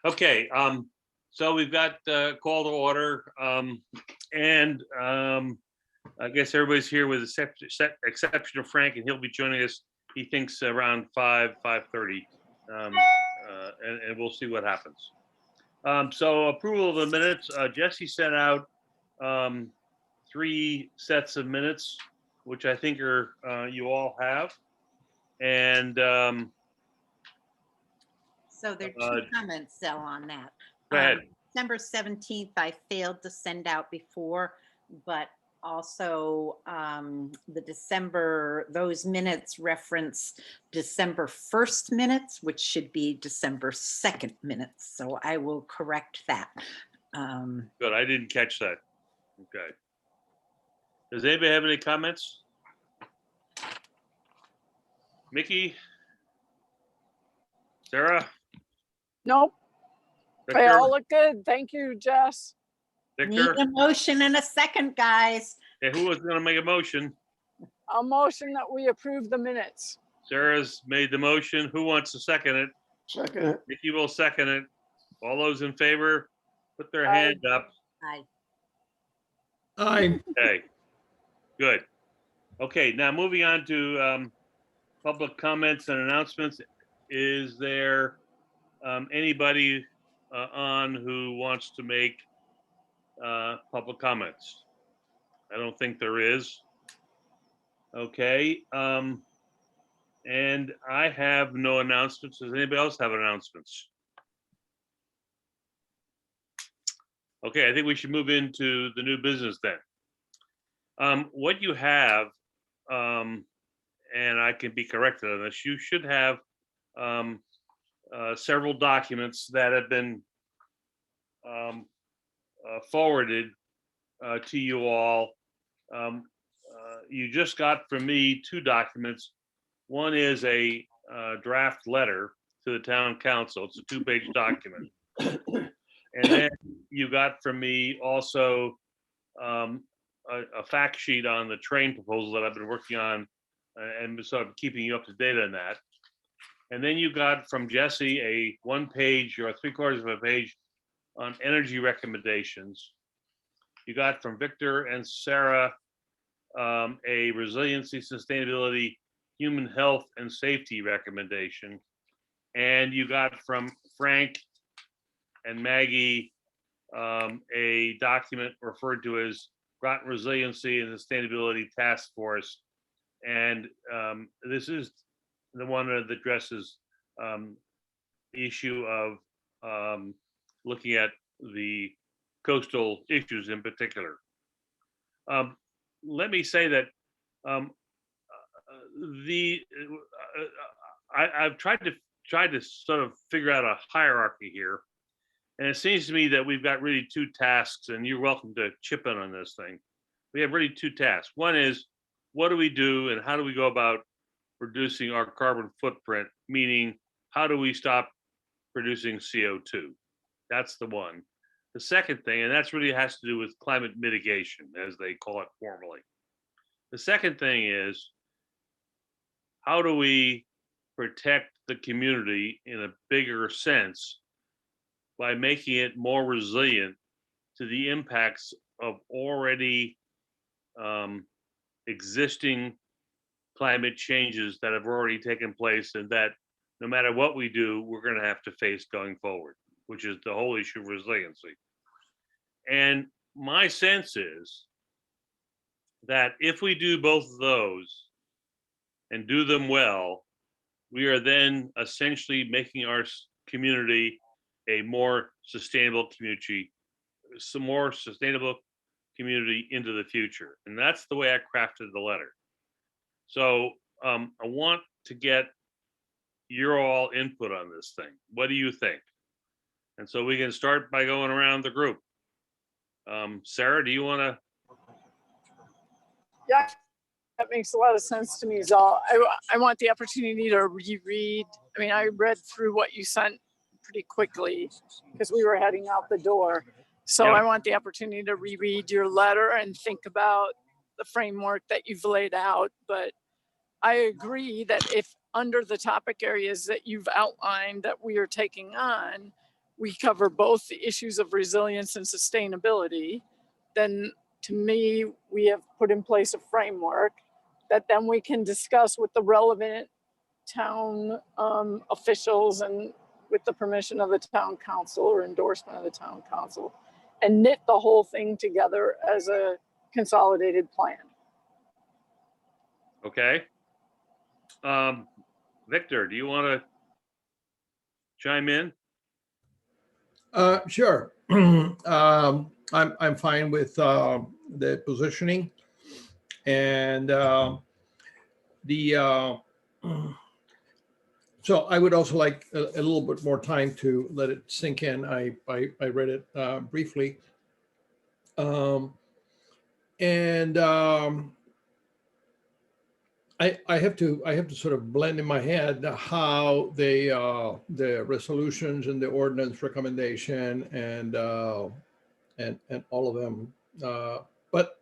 Okay, so we've got call to order, and I guess everybody's here with exception of Frank, and he'll be joining us. He thinks around 5:30, and we'll see what happens. So approval of the minutes. Jesse sent out 3 sets of minutes, which I think are you all have, and so there are 2 comments, Sal, on that. Go ahead. December 17th, I failed to send out before, but also those minutes reference December 1st minutes, which should be December 2nd minutes. So I will correct that. Good, I didn't catch that. Okay. Does anybody have any comments? Mickey? Sarah? Nope. They Victor? all look good. Thank you, Jess. Victor? Need a motion in a second, guys. Okay, who was going to make a motion? A motion that we approve the minutes. Sarah's made the motion. Who wants to second it? Second it. Mickey will second it. All those in favor, put their Aye. hand up. Aye. Aye. Okay, good. Okay, now moving on to public comments and announcements. Is there anybody on who wants to make public comments? I don't think there is. Okay, and I have no announcements. Does anybody else have announcements? Okay, I think we should move into the new business then. What you have, and I can be corrected on this, you should have several documents that have been forwarded to you all. You just got from me 2 documents. One is a draft letter to the town council. It's a 2-page document. And then you got from me also a fact sheet on the train proposal that I've been working on and sort of keeping you up to date on that. And then you got from Jesse a 1-page or 3/4 of a page on energy recommendations. You got from Victor and Sarah a resiliency, sustainability, human health and safety recommendation. And you got from Frank and Maggie a document referred to as Groton Resiliency and Sustainability Task Force. And this is the one that addresses the issue of looking at the coastal issues in particular. Let me say that I've tried to sort of figure out a hierarchy here, and it seems to me that we've got really 2 tasks, and you're welcome to chip in on this thing. We have really 2 tasks. One is, what do we do and how do we go about reducing our carbon footprint? Meaning, how do we stop producing CO2? That's the one. The second thing, and that's really has to do with climate mitigation, as they call it formally. The second thing is, how do we protect the community in a bigger sense by making it more resilient to the impacts of already existing climate changes that have already taken place, and that no matter what we do, we're going to have to face going forward, which is the whole issue of resiliency. And my sense is that if we do both of those and do them well, we are then essentially making our community a more sustainable community, some more sustainable community into the future. And that's the way I crafted the letter. So I want to get your all input on this thing. What do you think? And so we can start by going around the group. Sarah, do you want to? Yeah, that makes a lot of sense to me, Zal. I want the opportunity to reread. I mean, I read through what you sent pretty quickly because we were heading out the door. So Yep. I want the opportunity to reread your letter and think about the framework that you've laid out. But I agree that if under the topic areas that you've outlined that we are taking on, we cover both the issues of resilience and sustainability, then to me, we have put in place a framework that then we can discuss with the relevant town officials and with the permission of the town council or endorsement of the town council, and knit the whole thing together as a consolidated plan. Okay. Victor, do you want to chime in? Sure. I'm fine with the positioning and the so I would also like a little bit more time to let it sink in. I read it briefly. And I have to sort of blend in my head how the resolutions and the ordinance recommendation and all of them, but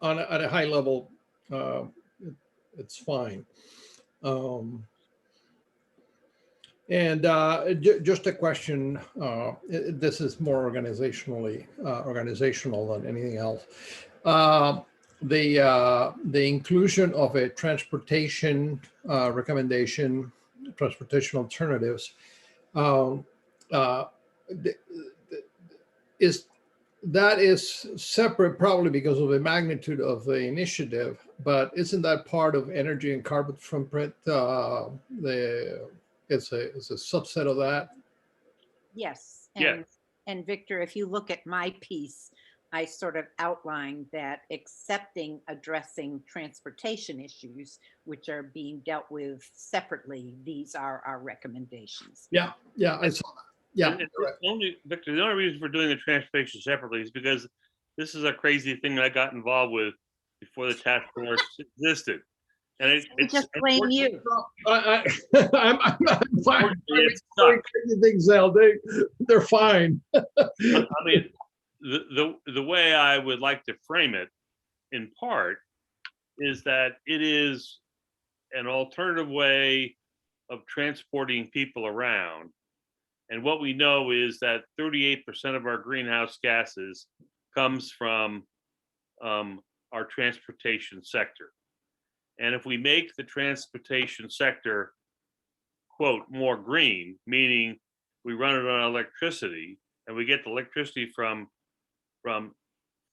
at a high level, it's fine. Just a question. This is more organizational than anything else. The inclusion of a transportation recommendation, transportation alternatives, is separate probably because of the magnitude of the initiative, but isn't that part of energy and carbon footprint? It's a subset of that. Yes. Yeah. And Victor, if you look at my piece, I sort of outlined that excepting addressing transportation issues, which are being dealt with separately, these are our recommendations. Yeah, I saw that. Yeah, And Victor, the only reason for doing the transportation separately is because this is a crazy thing that I got involved with before the task force existed. And it's just blame you. I'm fine. It sucks. Crazy things, Al, they're fine. I mean, the way I would like to frame it, in part, is that it is an alternative way of transporting people around. And what we know is that 38% of our greenhouse gases comes from our transportation sector. And if we make the transportation sector, quote, more green, meaning we run it on electricity and we get the electricity from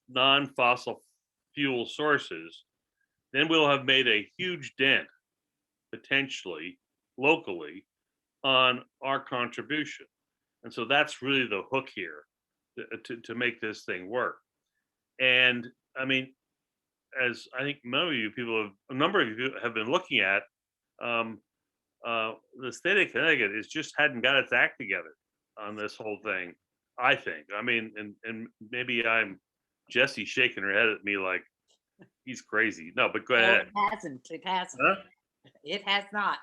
non-fossil fuel sources, then we'll have made a huge dent, potentially, locally, on our contribution. And so that's really the hook here to make this thing work. And I mean, as I think a number of you have been looking at, the state of Connecticut just hadn't got its act together on this whole thing, I think. I mean, and maybe I'm Jesse shaking her head at me like he's crazy. No, but go ahead. It hasn't. Huh? It has not.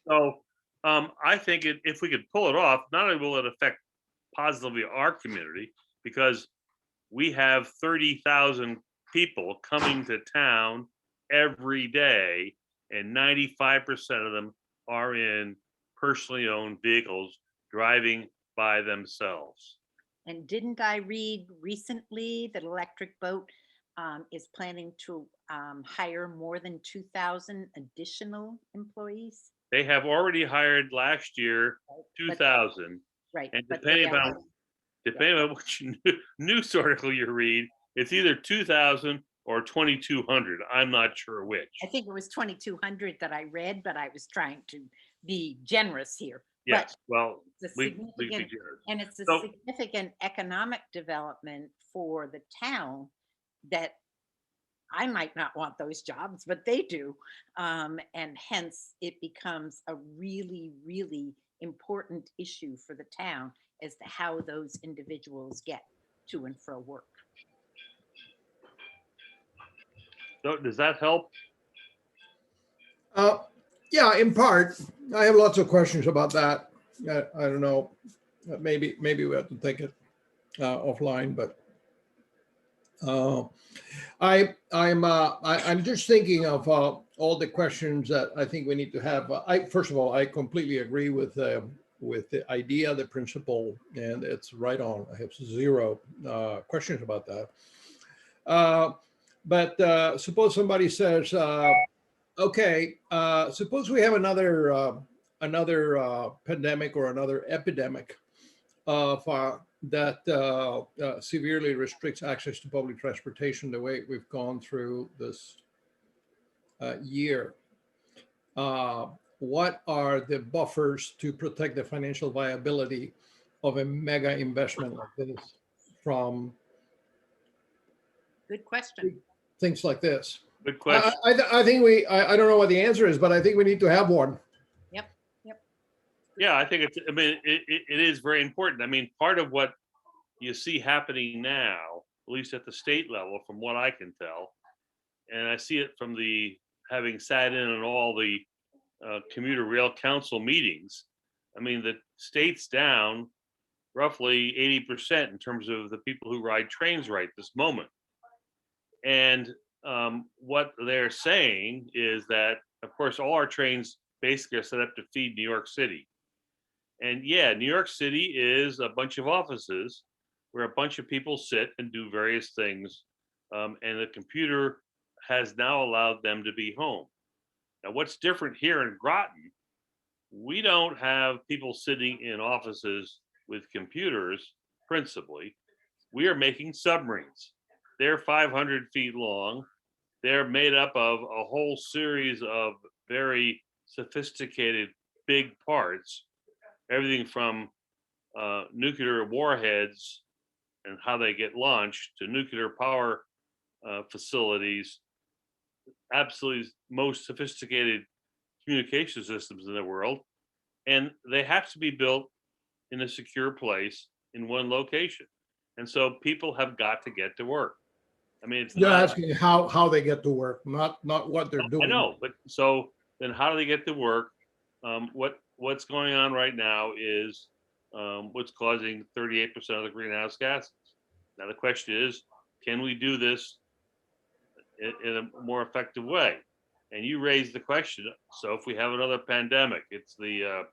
So I think if we could pull it off, not only will it affect positively our community, because we have 30,000 people coming to town every day, and 95% of them are in personally owned vehicles driving by themselves. And didn't I read recently that Electric Boat is planning to hire more than 2,000 additional employees? They have already hired last year 2,000. Right. And depending on which news article you read, it's either 2,000 or 2,200. I'm not sure which. I think it was 2,200 that I read, but I was trying to be generous here. Yes, but well, it's a significant economic development for the town that I might not want those jobs, but they do. And hence it becomes a really, really important issue for the town as to how those individuals get to and fro work. So does that help? Yeah, in part. I have lots of questions about that. I don't know. Maybe we have to take it offline, but I'm just thinking of all the questions that I think we need to have. First of all, I completely agree with with the idea, the principle, and it's right on. I have zero questions about that. But suppose somebody says, okay, suppose we have another pandemic or another epidemic that severely restricts access to public transportation the way we've gone through this year. What are the buffers to protect the financial viability of a mega investment like this from Good question. things like this? Good question. I think I don't know what the answer is, but I think we need to have one. Yep, yep. Yeah, I think it's, I mean, it is very important. I mean, part of what you see happening now, at least at the state level, from what I can tell, and I see it from having sat in on all the commuter rail council meetings. I mean, the state's down roughly 80% in terms of the people who ride trains right this moment. And what they're saying is that, of course, all our trains basically are set up to feed New York City. And yeah, New York City is a bunch of offices where a bunch of people sit and do various things. And the computer has now allowed them to be home. Now, what's different here in Groton, we don't have people sitting in offices with computers principally. We are making submarines. They're 500 feet long. They're made up of a whole series of very sophisticated big parts, everything from nuclear warheads and how they get launched to nuclear power facilities, absolutely most sophisticated communication systems in the world. And they have to be built in a secure place in one location. And so people have got to get to work. I mean, it's You're not asking how they get to work, not what they're doing. I know, but so then how do they get to work? What's going on right now is what's causing 38% of the greenhouse gases. Now the question is, can we do this in a more effective way? And you raised the question. So if we have another pandemic, it's the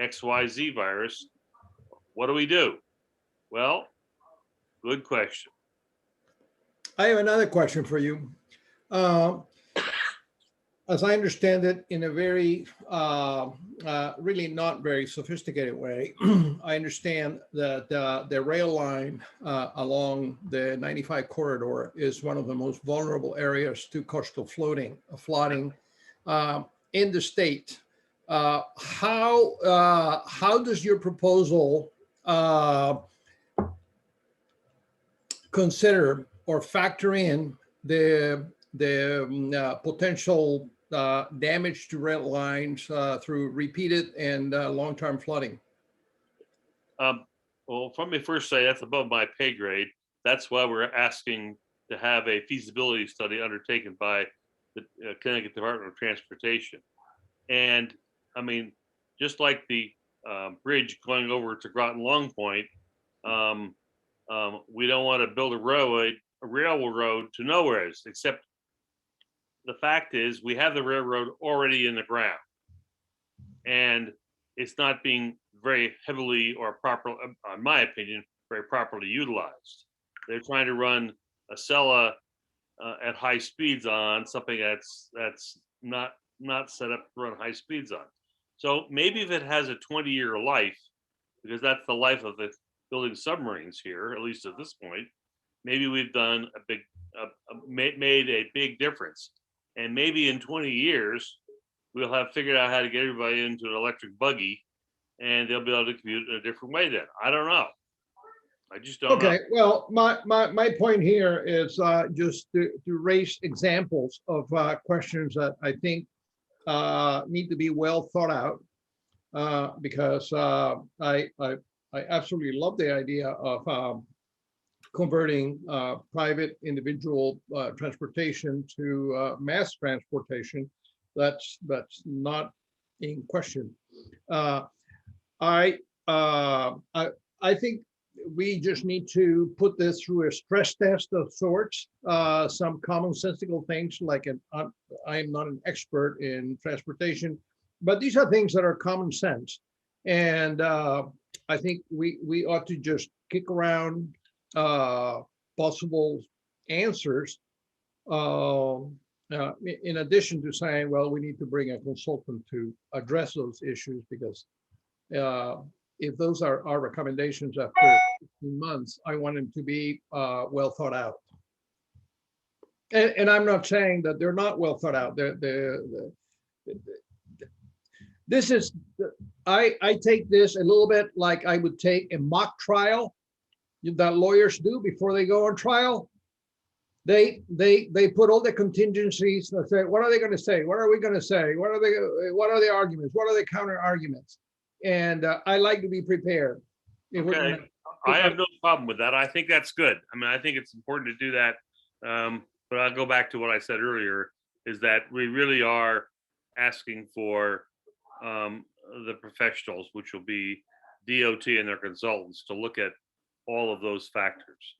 XYZ virus, what do we do? Well, good question. I have another question for you. As I understand it, in a very, really not very sophisticated way, I understand that the rail line along the 95 corridor is one of the most vulnerable areas to coastal flooding in the state. How does your proposal consider or factor in the potential damage to rail lines through repeated and long-term flooding? Well, let me first say that's above my pay grade. That's why we're asking to have a feasibility study undertaken by the Connecticut Department of Transportation. And I mean, just like the bridge going over to Groton Long Point, we don't want to build a railroad to nowhere, except the fact is we have the railroad already in the ground and it's not being very heavily or properly, in my opinion, very properly utilized. They're trying to run a Acela at high speeds on something that's not set up to run high speeds on. So maybe if it has a 20-year life, because that's the life of the building submarines here, at least at this point, maybe we've done made a big difference. And maybe in 20 years, we'll have figured out how to get everybody into an electric buggy and they'll be able to commute in a different way then. I don't know. I just don't know. Okay, well, my point here is just to raise examples of questions that I think need to be well thought out because I absolutely love the idea of converting private individual transportation to mass transportation. That's not in question. I think we just need to put this through a stress test of sorts, some commonsensical things like I am not an expert in transportation, but these are things that are common sense. And I think we ought to just kick around possible answers. In addition to saying, well, we need to bring a consultant to address those issues, because if those are our recommendations after 15 months, I want them to be well thought out. And I'm not saying that they're not well thought out. This is, I take this a little bit like I would take a mock trial that lawyers do before they go on trial. They put all the contingencies. They say, what are they going to say? What are we going to say? What are the arguments? What are the counter arguments? And I like to be prepared. Okay, I have no problem with that. I think that's good. I mean, I think it's important to do that. But I'll go back to what I said earlier, is that we really are asking for the professionals, which will be DOT and their consultants, to look at all of those factors.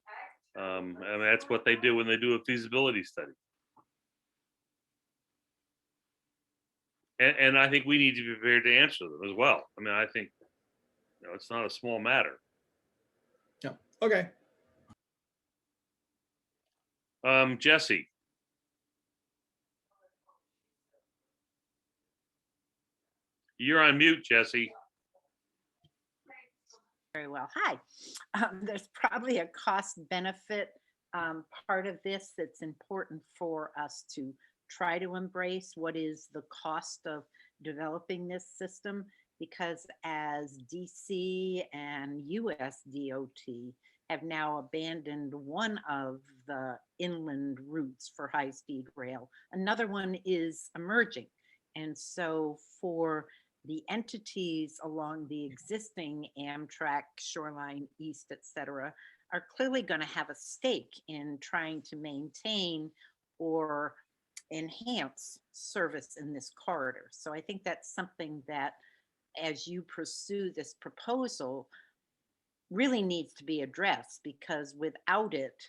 I mean, that's what they do when they do a feasibility study. And I think we need to be prepared to answer them as well. I mean, I think, you know, it's not a small matter. Yeah. Okay. Jesse. You're on mute, Jesse. Very well. Hi. There's probably a cost benefit part of this that's important for us to try to embrace. What is the cost of developing this system? Because as DC and US DOT have now abandoned one of the inland routes for high-speed rail, another one is emerging. And so for the entities along the existing Amtrak, Shoreline East, et cetera, are clearly going to have a stake in trying to maintain or enhance service in this corridor. So I think that's something that, as you pursue this proposal, really needs to be addressed, because without it,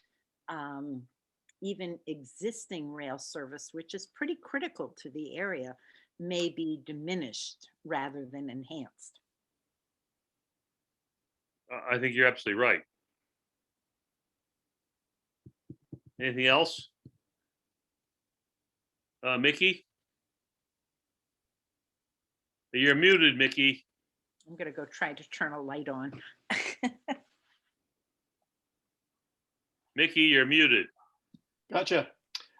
even existing rail service, which is pretty critical to the area, may be diminished rather than enhanced. I think you're absolutely right. Anything else? Mickey? You're muted, Mickey. I'm going to go try to turn a light on. Mickey, you're muted. Gotcha.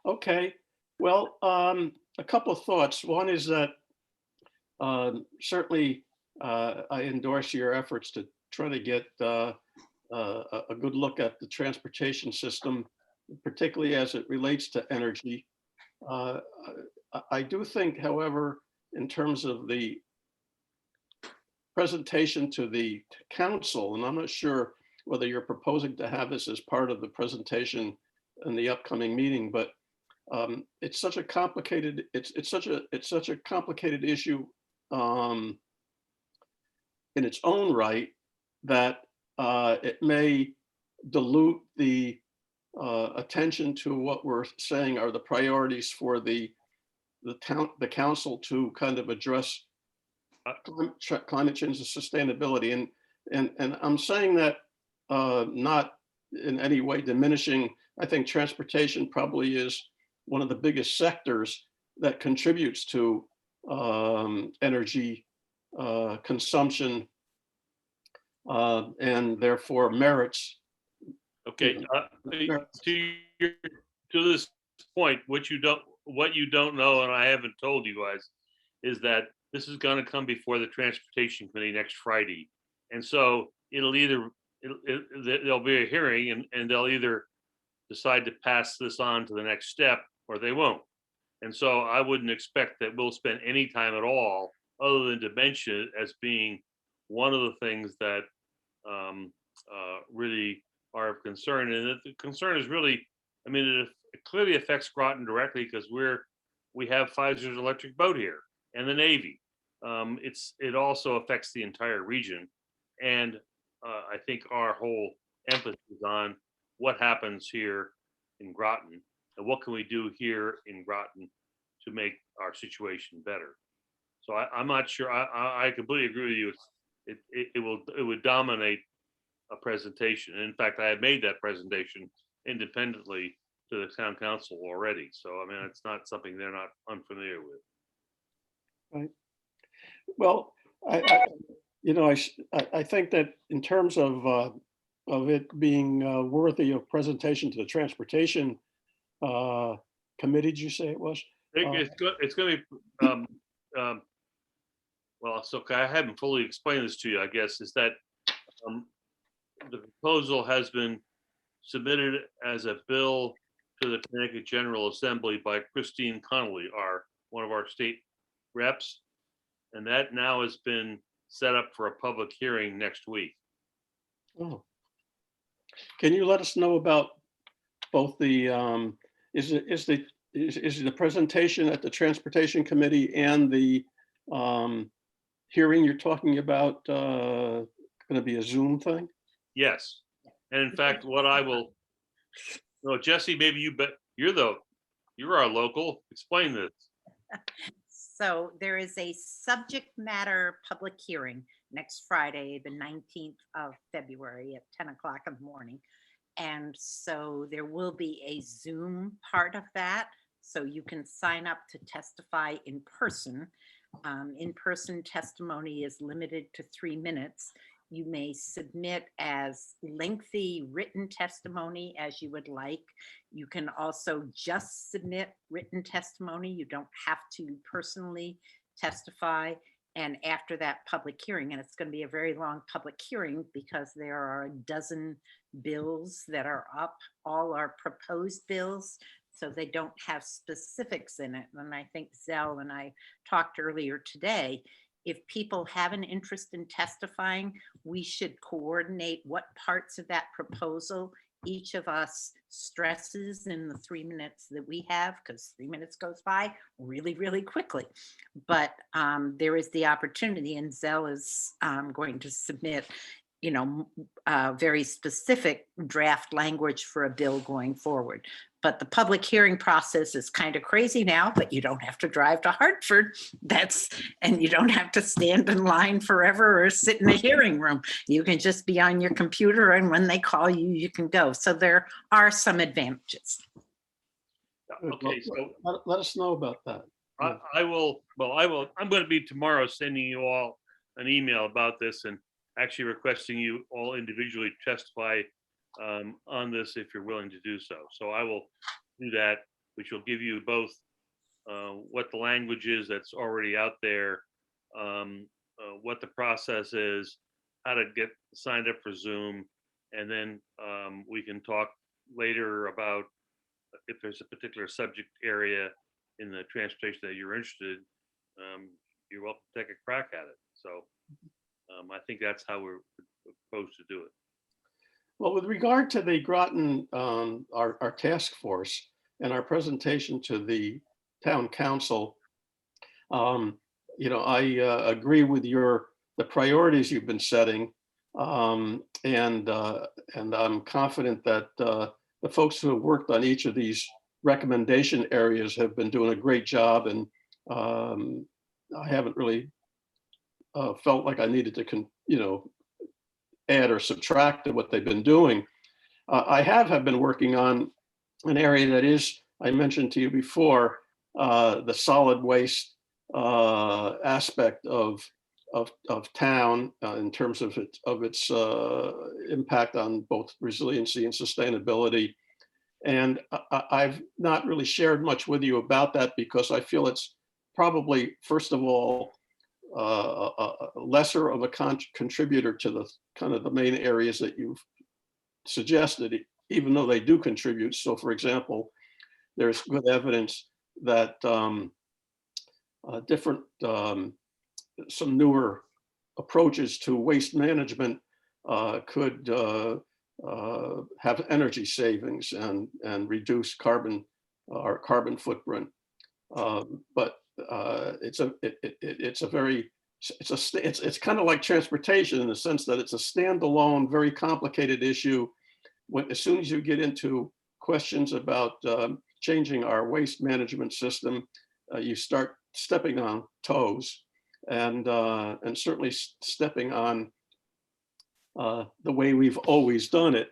Okay. Well, a couple of thoughts. One is that certainly I endorse your efforts to try to get a good look at the transportation system, particularly as it relates to energy. I do think, however, in terms of the presentation to the council, and I'm not sure whether you're proposing to have this as part of the presentation in the upcoming meeting, but it's such a complicated, it's such a complicated issue in its own right that it may dilute the attention to what we're saying are the priorities for the council to kind of address climate change and sustainability. And I'm saying that not in any way diminishing. I think transportation probably is one of the biggest sectors that contributes to energy consumption and therefore merits. Okay, to this point, what you don't know, and I haven't told you guys, is that this is going to come before the Transportation Committee next Friday, and so there'll be a hearing, and they'll either decide to pass this on to the next step or they won't. And so I wouldn't expect that we'll spend any time at all other than to mention it as being one of the things that really are of concern. And the concern is really, I mean, it clearly affects Groton directly because we have Pfizer's electric boat here and the Navy. It also affects the entire region. And I think our whole emphasis is on what happens here in Groton and what can we do here in Groton to make our situation better. So I'm not sure. I completely agree with you. it would dominate a presentation. In fact, I have made that presentation independently to the town council already. So, I mean, it's not something they're not unfamiliar with. Right. Well, I think that in terms of it being worthy of presentation to the transportation committee, did you say it was? It's going to be, well, so I haven't fully explained this to you, I guess, is that the proposal has been submitted as a bill to the Connecticut General Assembly by Christine Connolly, one of our state reps. And that now has been set up for a public hearing next week. Oh. Can you let us know about both the, is the presentation at the Transportation Committee and the hearing you're talking about going to be a Zoom thing? Yes. And in fact, what I will, no, Jesse, maybe you're our local, explain this. So there is a subject matter public hearing next Friday, the 19th of February at 10 o'clock in the morning. And so there will be a Zoom part of that. So you can sign up to testify in person. In-person testimony is limited to 3 minutes. You may submit as lengthy written testimony as you would like. You can also just submit written testimony. You don't have to personally testify. And after that public hearing, and it's going to be a very long public hearing because there are a dozen bills that are up, all are proposed bills, so they don't have specifics in it. And I think Zell and I talked earlier today, if people have an interest in testifying, we should coordinate what parts of that proposal each of us stresses in the 3 minutes that we have, because 3 minutes goes by really, really quickly. But there is the opportunity, and Zell is going to submit, very specific draft language for a bill going forward. But the public hearing process is kind of crazy now, but you don't have to drive to Hartford. And you don't have to stand in line forever or sit in a hearing room. You can just be on your computer, and when they call you, you can go. So there are some advantages. Okay, so let us know about that. I will, I'm going to be tomorrow sending you all an email about this and actually requesting you all individually testify on this if you're willing to do so. So I will do that, which will give you both what the language is that's already out there, what the process is, how to get signed up for Zoom, and then we can talk later about if there's a particular subject area in the transportation that you're interested, you're welcome to take a crack at it. So I think that's how we're supposed to do it. Well, with regard to the Groton, our task force and our presentation to the town council, I agree with the priorities you've been setting, and I'm confident that the folks who have worked on each of these recommendation areas have been doing a great job, and I haven't really felt like I needed to add or subtract to what they've been doing. I have been working on an area that is, I mentioned to you before, the solid waste aspect of town in terms of its impact on both resiliency and sustainability. And I've not really shared much with you about that because I feel it's probably, first of all, lesser of a contributor to the kind of the main areas that you've suggested, even though they do contribute. So for example, there's good evidence that some newer approaches to waste management could have energy savings and reduce our carbon footprint. But it's kind of like transportation in the sense that it's a standalone, very complicated issue. As soon as you get into questions about changing our waste management system, you start stepping on toes. and certainly stepping on the way we've always done it,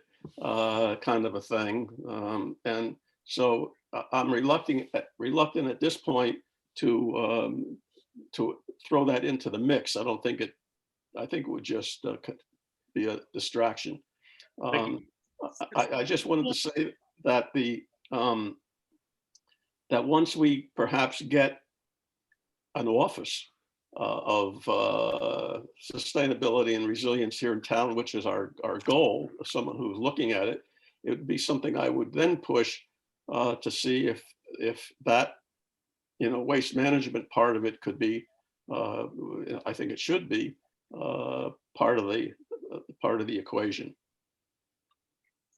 kind of a thing. And so I'm reluctant at this point to throw that into the mix. I think it would just be a distraction. I just wanted to say that that once we perhaps get an office of sustainability and resilience here in town, which is our goal, someone who's looking at it, it would be something I would then push to see if that, waste management part of it could be, I think it should be part of the equation.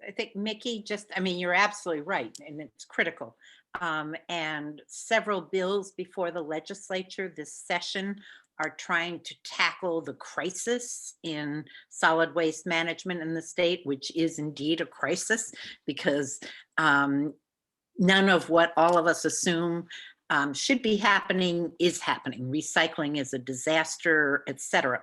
I think Mickey you're absolutely right, and it's critical. And several bills before the legislature this session are trying to tackle the crisis in solid waste management in the state, which is indeed a crisis because none of what all of us assume should be happening is happening. Recycling is a disaster, etc.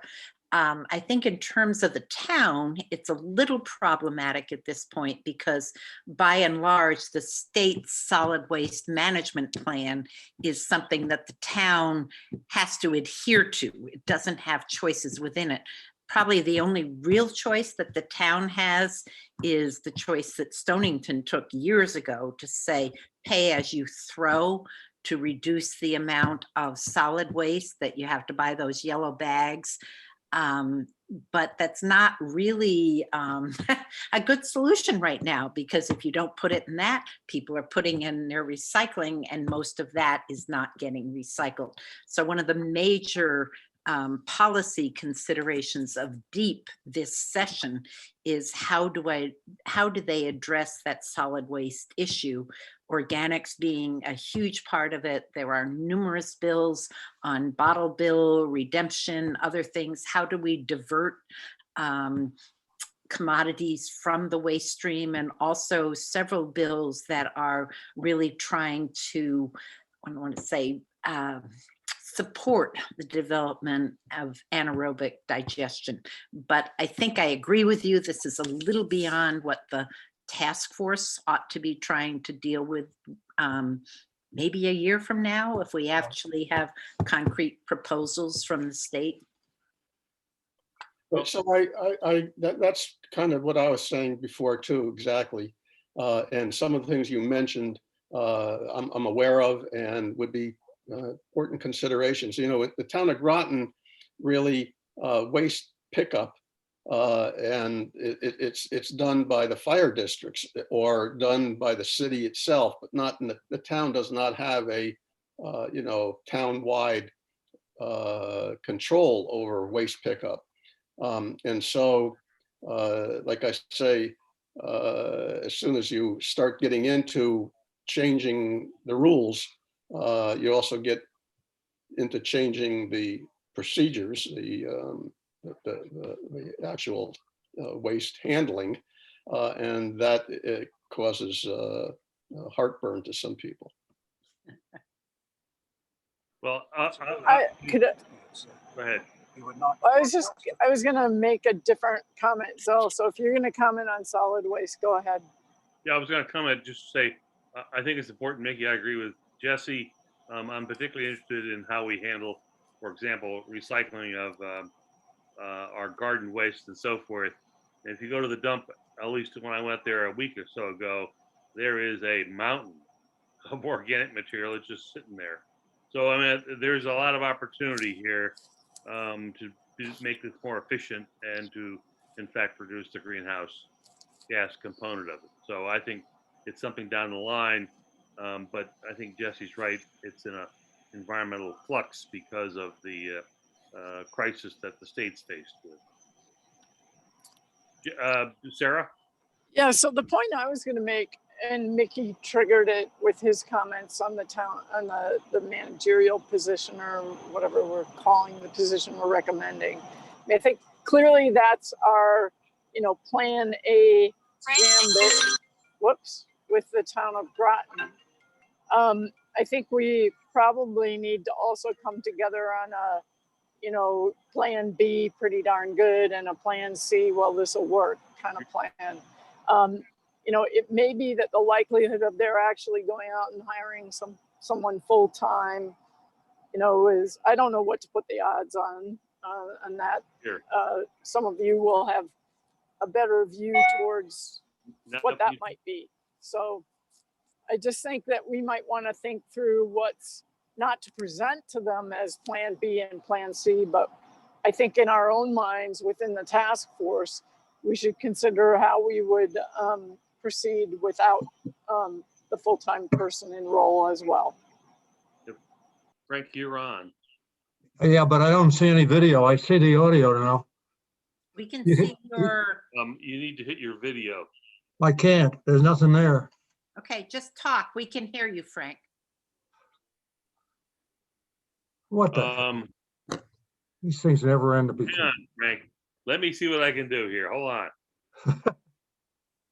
I think in terms of the town, it's a little problematic at this point because by and large, the state's solid waste management plan is something that the town has to adhere to. It doesn't have choices within it. Probably the only real choice that the town has is the choice that Stonington took years ago to say, pay as you throw, to reduce the amount of solid waste that you have to buy those yellow bags. But that's not really a good solution right now, because if you don't put it in that, people are putting in their recycling and most of that is not getting recycled. So one of the major policy considerations of DEEP this session is how do they address that solid waste issue? Organics being a huge part of it. There are numerous bills on bottle bill redemption, other things. How do we divert commodities from the waste stream? And also several bills that are really trying to, I don't want to say, support the development of anaerobic digestion. But I think I agree with you. This is a little beyond what the task force ought to be trying to deal with maybe a year from now, if we actually have concrete proposals from the state. So that's kind of what I was saying before too, exactly. And some of the things you mentioned, I'm aware of and would be important considerations. The town of Groton really waste pickup, and it's done by the fire districts or done by the city itself, but not in the town does not have a town-wide control over waste pickup. And so, like I say, as soon as you start getting into changing the rules, you also get into changing the procedures, the actual waste handling, and that causes heartburn to some people. Well, Go ahead. I was gonna make a different comment. So if you're gonna comment on solid waste, go ahead. Yeah, I was going to comment just to say, I think it's important, Mickey. I agree with Jesse. I'm particularly interested in how we handle, for example, recycling of our garden waste and so forth. And if you go to the dump, at least when I went there a week or so ago, there is a mountain of organic material. It's just sitting there. So, I mean, there's a lot of opportunity here to make this more efficient and to, in fact, reduce the greenhouse gas component of it. So I think it's something down the line, but I think Jesse's right. It's in an environmental flux because of the crisis that the state's faced with. Sarah? Yeah, so the point I was going to make, and Mickey triggered it with his comments on the town, on the managerial position, or whatever we're calling the position we're recommending. I mean, I think clearly that's our, plan A gambit, with the town of Groton. I think we probably need to also come together on plan B pretty darn good and a plan C, well, this will work kind of plan. It may be that the likelihood of they're actually going out and hiring someone full-time, is, I don't know what to put the odds on that. Sure. Some of you will have a better view towards what that might be. So I just think that we might want to think through what's not to present to them as plan B and plan C, but I think in our own minds within the task force, we should consider how we would proceed without the full-time person in role as well. Frank, you're on. Yeah, but I don't see any video. I see the audio now. We can see your, You need to hit your video. I can't. There's nothing there. okay, just talk. We can hear you, Frank. What the heck? These things never end to be. Hang on, Frank. Let me see what I can do here. Hold on.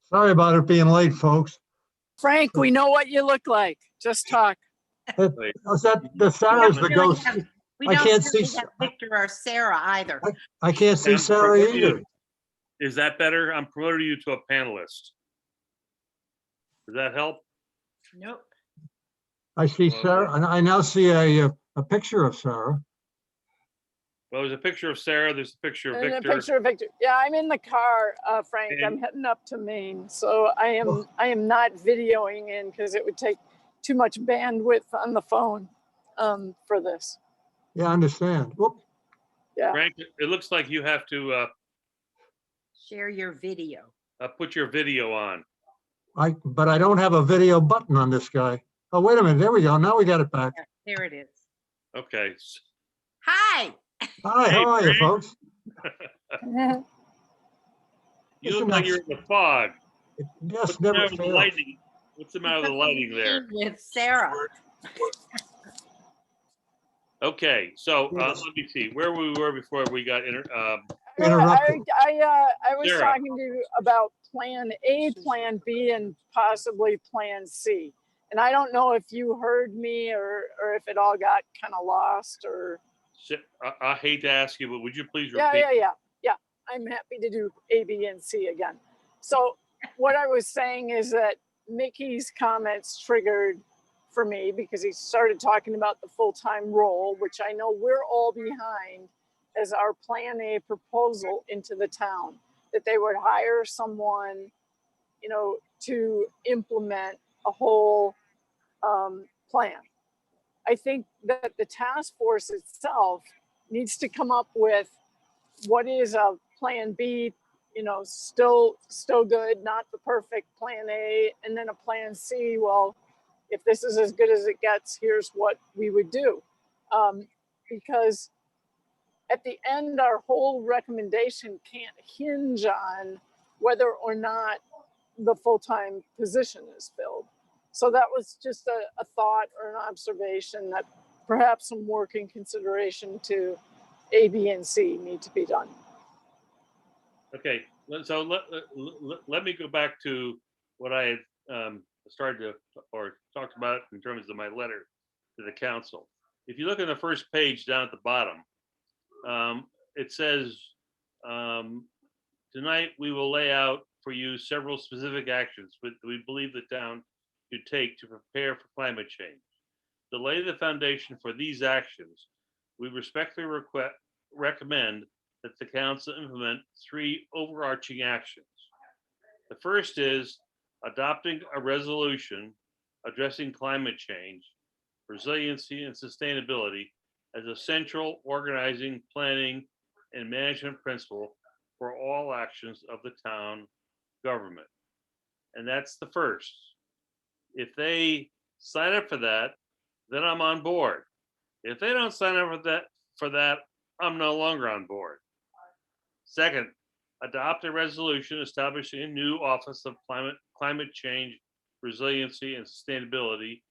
Sorry about it being late, folks. Frank, we know what you look like. Just talk. The Sarah's the ghost. We I don't can't really see- have Victor or Sarah either. I can't see I'm Sarah promoting either. you. Is that better? I'm promoting you to a panelist. Does that help? Nope. I see Sarah, and I now see a picture of Sarah. Well, there's a picture of Sarah. There's a picture of And a Victor. picture of Victor. Yeah, I'm in the car, Frank. Okay. I'm heading up to Maine, so I am not videoing in because it would take too much bandwidth on the phone for this. Yeah, I understand. Whoop. Yeah. Frank, it looks like you have to Share your video. put your video on. But I don't have a video button on this guy. Oh, wait a minute. There we go. Now we got it back. Yeah, there it is. Okay. Hi. Hi, Hey, how are you, Frank. folks? You Listen, look like you're in the fog. It What's just the matter never with the fails. lighting? What's the matter with the lighting there? With Sarah. Okay, so Yes. let me see where we were before we got Interrupted. I was Sarah. talking to you about plan A, plan B, and possibly plan C. And I don't know if you heard me or if it all got kind of lost or. I hate to ask you, but would you please Yeah. repeat? I'm happy to do A, B, and C again. So what I was saying is that Mickey's comments triggered for me because he started talking about the full-time role, which I know we're all behind as our plan A proposal into the town, that they would hire someone, to implement a whole plan. I think that the task force itself needs to come up with what is a plan B, still good, not the perfect plan A, and then a plan C. Well, if this is as good as it gets, here's what we would do. Because at the end, our whole recommendation can't hinge on whether or not the full-time position is filled. So that was just a thought or an observation that perhaps some working consideration to A, B, and C need to be done. Okay, so let me go back to what I had started to or talked about in terms of my letter to the council. If you look at the first page down at the bottom, it says, tonight we will lay out for you several specific actions that we believe the town should take to prepare for climate change. To lay the foundation for these actions, we respectfully recommend that the council implement 3 overarching actions. The first is adopting a resolution addressing climate change, resiliency, and sustainability as a central organizing, planning, and management principle for all actions of the town government. And that's the first. If they sign up for that, then I'm on board. If they don't sign up for that, I'm no longer on board. Second, adopt a resolution establishing a new Office of Climate Change, Resiliency, and Sustainability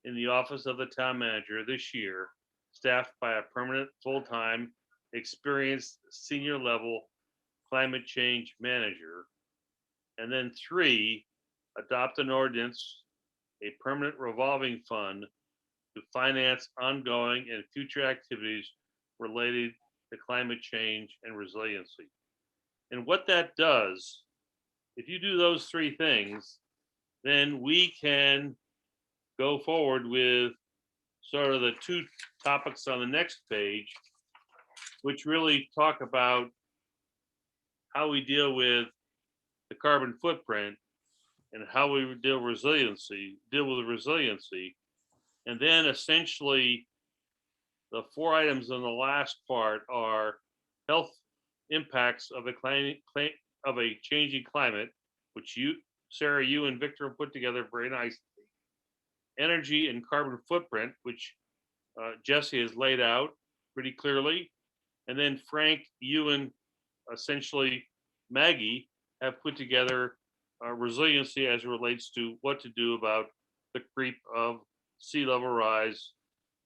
in the Office of the Town Manager this year, staffed by a permanent, full-time, experienced senior level climate change manager. And then 3, adopt an ordinance, a permanent revolving fund to finance ongoing and future activities related to climate change and resiliency. And what that does, if you do those three things, then we can go forward with sort of the two topics on the next page, which really talk about how we deal with the carbon footprint and how we deal with resiliency. And then essentially the four items in the last part are health impacts of a changing climate, which you, Sarah, you and Victor put together very nicely. Energy and carbon footprint, which Jesse has laid out pretty clearly. And then Frank, you and essentially Maggie have put together resiliency as it relates to what to do about the creep of sea level rise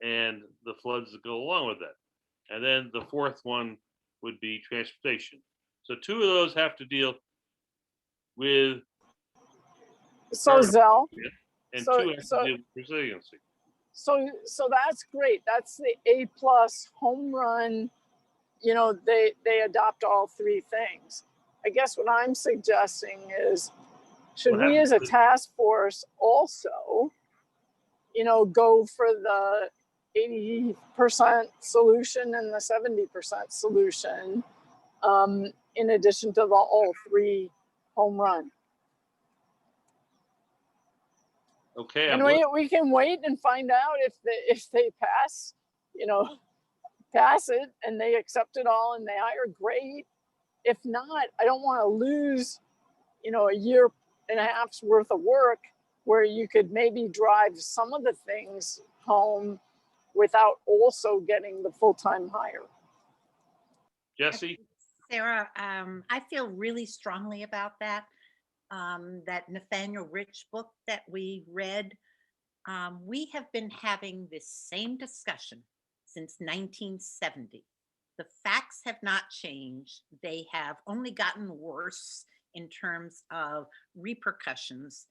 and the floods that go along with that. And then the fourth one would be transportation. So two of those have to deal with So Zell, and so- two have so- to deal with resiliency. so that's great. That's the A+ home run. You know, they adopt all three things. I guess what I'm suggesting is, should What we as a happens is- task force also, you know, go for the 80% solution and the 70% solution, in addition to the all three home run? Okay, And we can wait and find out if they pass, you know, pass it and they accept it all and they hire, great. If not, I don't want to lose, you know, a year and a half's worth of work where you could maybe drive some of the things home without also getting the full-time hire. Jesse, Sarah, I feel really strongly about that. That Nathaniel Rich book that we read, we have been having this same discussion since 1970. The facts have not changed. They have only gotten worse in terms of repercussions.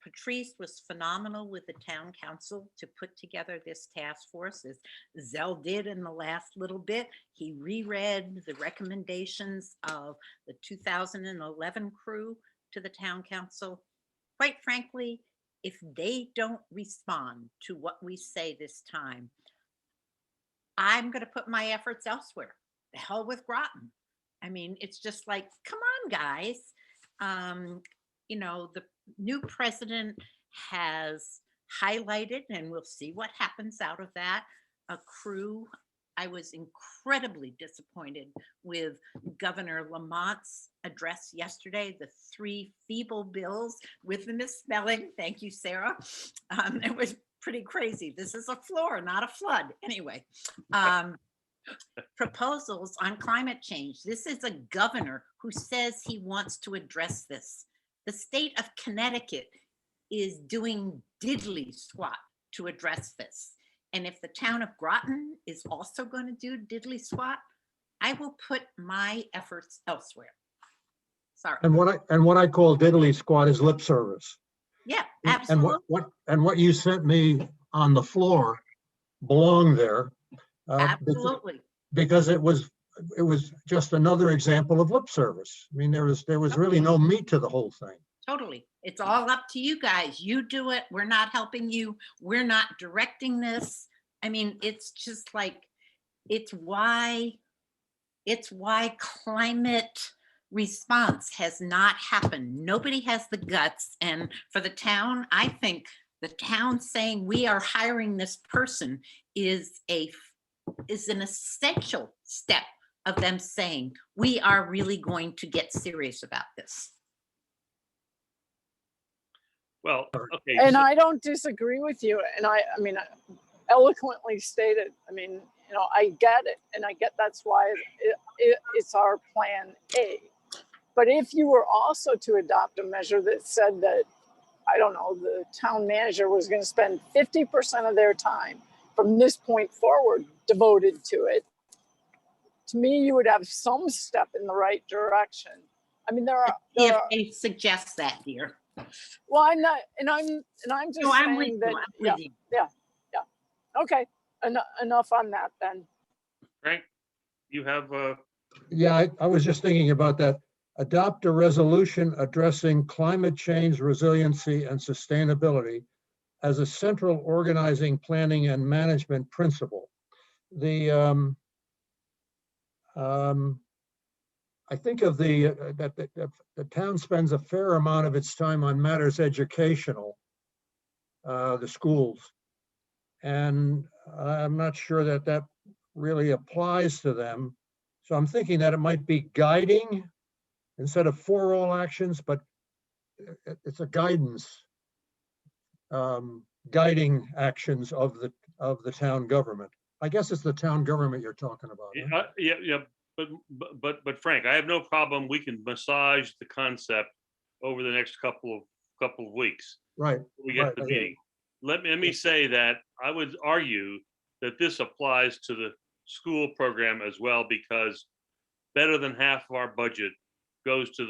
Patrice was phenomenal with the town council to put together this task force, as Zell did in the last little bit. He reread the recommendations of the 2011 crew to the town council. Quite frankly, if they don't respond to what we say this time, I'm going to put my efforts elsewhere. The hell with Groton. I mean, it's just like, come on, guys. You know, the new president has highlighted, and we'll see what happens out of that, a crew. I was incredibly disappointed with Governor Lamont's address yesterday, the 3 feeble bills with the misspelling. Thank you, Sarah. It was pretty crazy. This is a floor, not a flood. Anyway, proposals on climate change. This is a governor who says he wants to address this. The state of Connecticut is doing diddly squat to address this. And if the town of Groton is also going to do diddly squat, I will put my efforts elsewhere. Sorry. And what I call diddly squat is lip service. Yeah, And absolutely. what you sent me on the floor belonged there. Absolutely. Because it was just another example of lip service. I mean, there was really no meat to the whole thing. Totally. It's all up to you guys. You do it. We're not helping you. We're not directing this. I mean, it's just like, it's why climate response has not happened. Nobody has the guts. And for the town, I think the town saying we are hiring this person is an essential step of them saying we are really going to get serious about this. well, okay. And so- I don't disagree with you. And I mean, eloquently stated, I mean, you know, I get it. And I get that's why it's our plan A. But if you were also to adopt a measure that said that, I don't know, the town manager was going to spend 50% of their time from this point forward devoted to it, to me, you would have some step in the right direction. I mean, If they suggest that, dear. well, I'm not, and I'm just No, I'm with saying you. that, I'm with you. okay, enough on that then. Frank, you have, Yeah, I was just thinking about that. Adopt a resolution addressing climate change, resiliency, and sustainability as a central organizing, planning, and management principle. The I think of the town spends a fair amount of its time on matters educational, the schools, and I'm not sure that that really applies to them. So I'm thinking that it might be guiding instead of for all actions, but it's a guidance, guiding actions of the town government. I guess it's the town government you're talking about. Huh? yeah, yeah, but Frank, I have no problem. We can massage the concept over the next couple of weeks. Right. We get right, the I hear you. meeting. Let me say that I would argue that this applies to the school program as well, because better than half of our budget goes to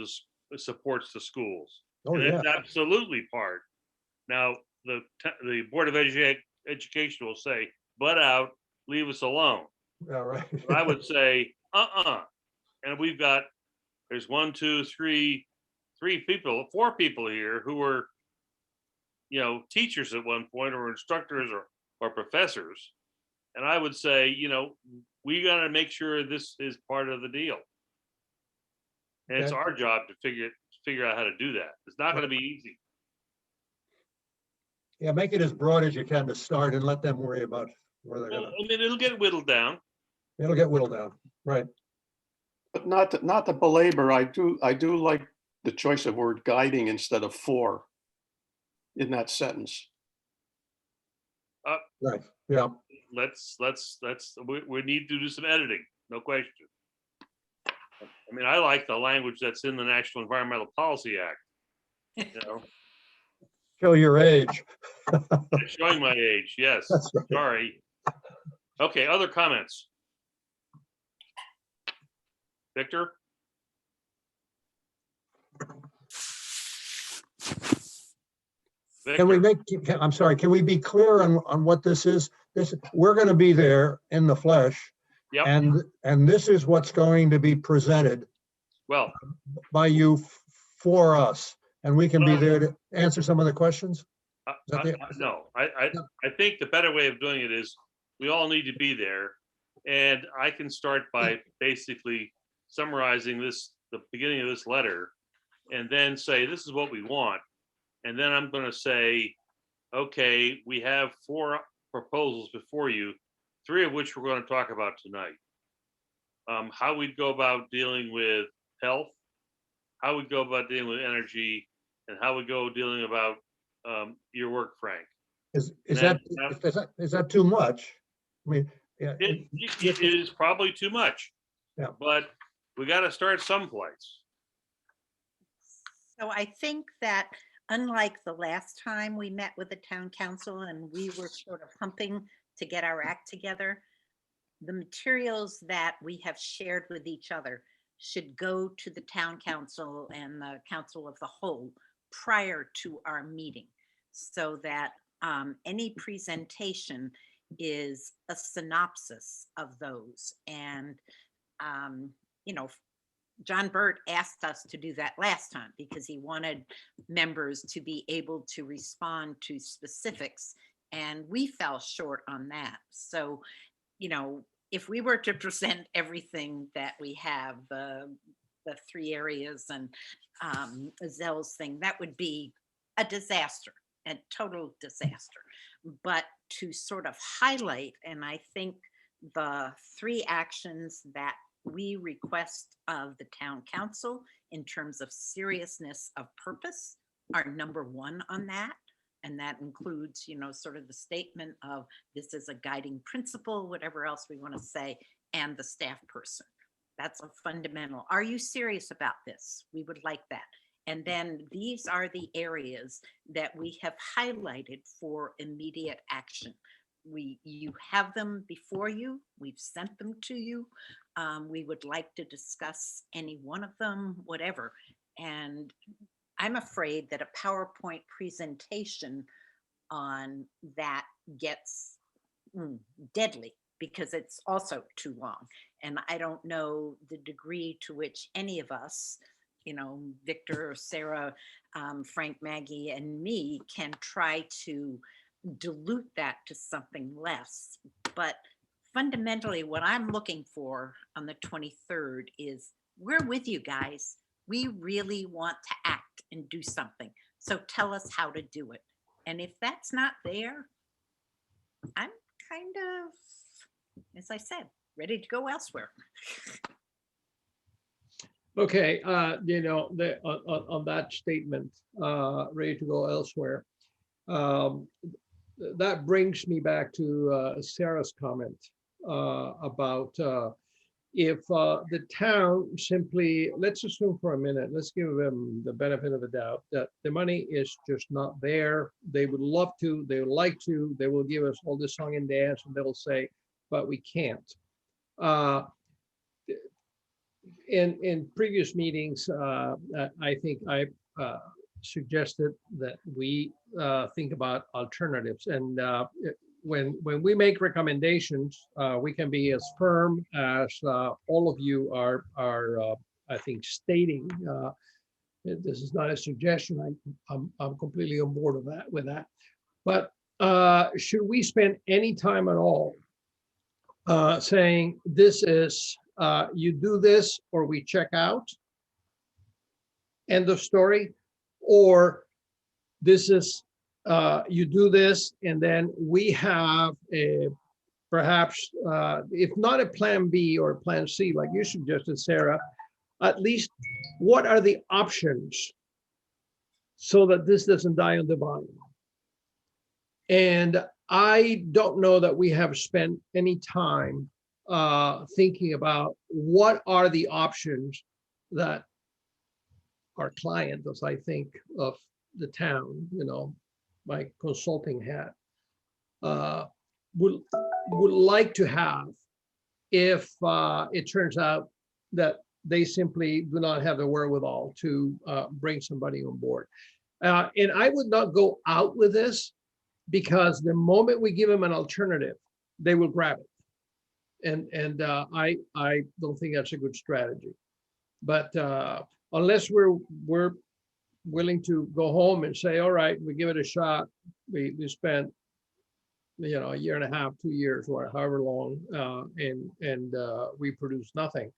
the supports the schools. Oh, And yeah. it's absolutely part. Now, the Board of Education will say, butt out, leave us alone. Yeah, right. But I would say, and we've got, there's 1, 2, 3, 4 people here who were, teachers at one point, or instructors, or professors. And I would say, we got to make sure this is part of the deal. And it's Okay. our job to figure out how to do that. It's not going to be easy. Yeah, make it as broad as you can to start and let them worry about where they're Well, gonna, I mean, it'll get whittled down. it'll get whittled down, right? But not to belabor, I do like the choice of word guiding instead of for in that sentence. Right, yeah. We need to do some editing, no question. I mean, I like the language that's in the National Environmental Policy Act. Show your age. It's showing my age, yes. That's right. Sorry. Okay, other comments? Victor? Can we Victor? make, I'm sorry, can we be clear on what this is? We're gonna be there in the flesh. Yep. And this is what's going to be presented Well, by you for us. And we can be there to answer some of the questions? no, I think the better way of doing it is we all need to be there. And I can start by basically summarizing the beginning of this letter, and then say, this is what we want. And then I'm going to say, okay, we have 4 proposals before you, 3 of which we're going to talk about tonight. How we'd go about dealing with health, how we'd go about dealing with energy, and how we go dealing about your work, Frank. Is that too much? I mean, yeah. It is probably too much. Yeah. But we got to start someplace. So I think that unlike the last time we met with the town council and we were sort of humping to get our act together, the materials that we have shared with each other should go to the town council and the council of the whole prior to our meeting, so that any presentation is a synopsis of those. And, John Burt asked us to do that last time because he wanted members to be able to respond to specifics, and we fell short on that. So, if we were to present everything that we have, the 3 areas and Zell's thing, that would be a disaster, a total disaster. But to sort of highlight, and I think the 3 actions that we request of the town council in terms of seriousness of purpose are number 1 on that. And that includes, sort of the statement of this is a guiding principle, whatever else we want to say, and the staff person. That's a fundamental. Are you serious about this? We would like that. And then these are the areas that we have highlighted for immediate action. You have them before you. We've sent them to you. We would like to discuss any one of them, whatever. And I'm afraid that a PowerPoint presentation on that gets deadly because it's also too long. And I don't know the degree to which any of us, Victor, Sarah, Frank, Maggie, and me can try to dilute that to something less. But fundamentally, what I'm looking for on the 23rd is we're with you guys. We really want to act and do something. So tell us how to do it. And if that's not there, I'm kind of, as I said, ready to go elsewhere. Okay, on that statement, ready to go elsewhere. That brings me back to Sarah's comment about if the town simply, let's assume for a minute, let's give them the benefit of the doubt that the money is just not there. They would love to, they would like to, they will give us all this song and dance, and they'll say, but we can't. In previous meetings, I think I suggested that we think about alternatives. And when we make recommendations, we can be as firm as all of you are I think, stating. This is not a suggestion. I'm completely on board with that. But should we spend any time at all saying this is you do this or we check out, end of story, or this is you do this and then we have a perhaps if not a plan B or a plan C like you suggested, Sarah, at least what are the options so that this doesn't die on the vine? And I don't know that we have spent any time thinking about what are the options that our client, as I think of the town, my consulting hat, would like to have if it turns out that they simply do not have the wherewithal to bring somebody on board. And I would not go out with this, because the moment we give them an alternative, they will grab it. And I don't think that's a good strategy. But unless we're willing to go home and say, all right, we give it a shot. We spent a year and a half, 2 years, or however long, and we produce nothing,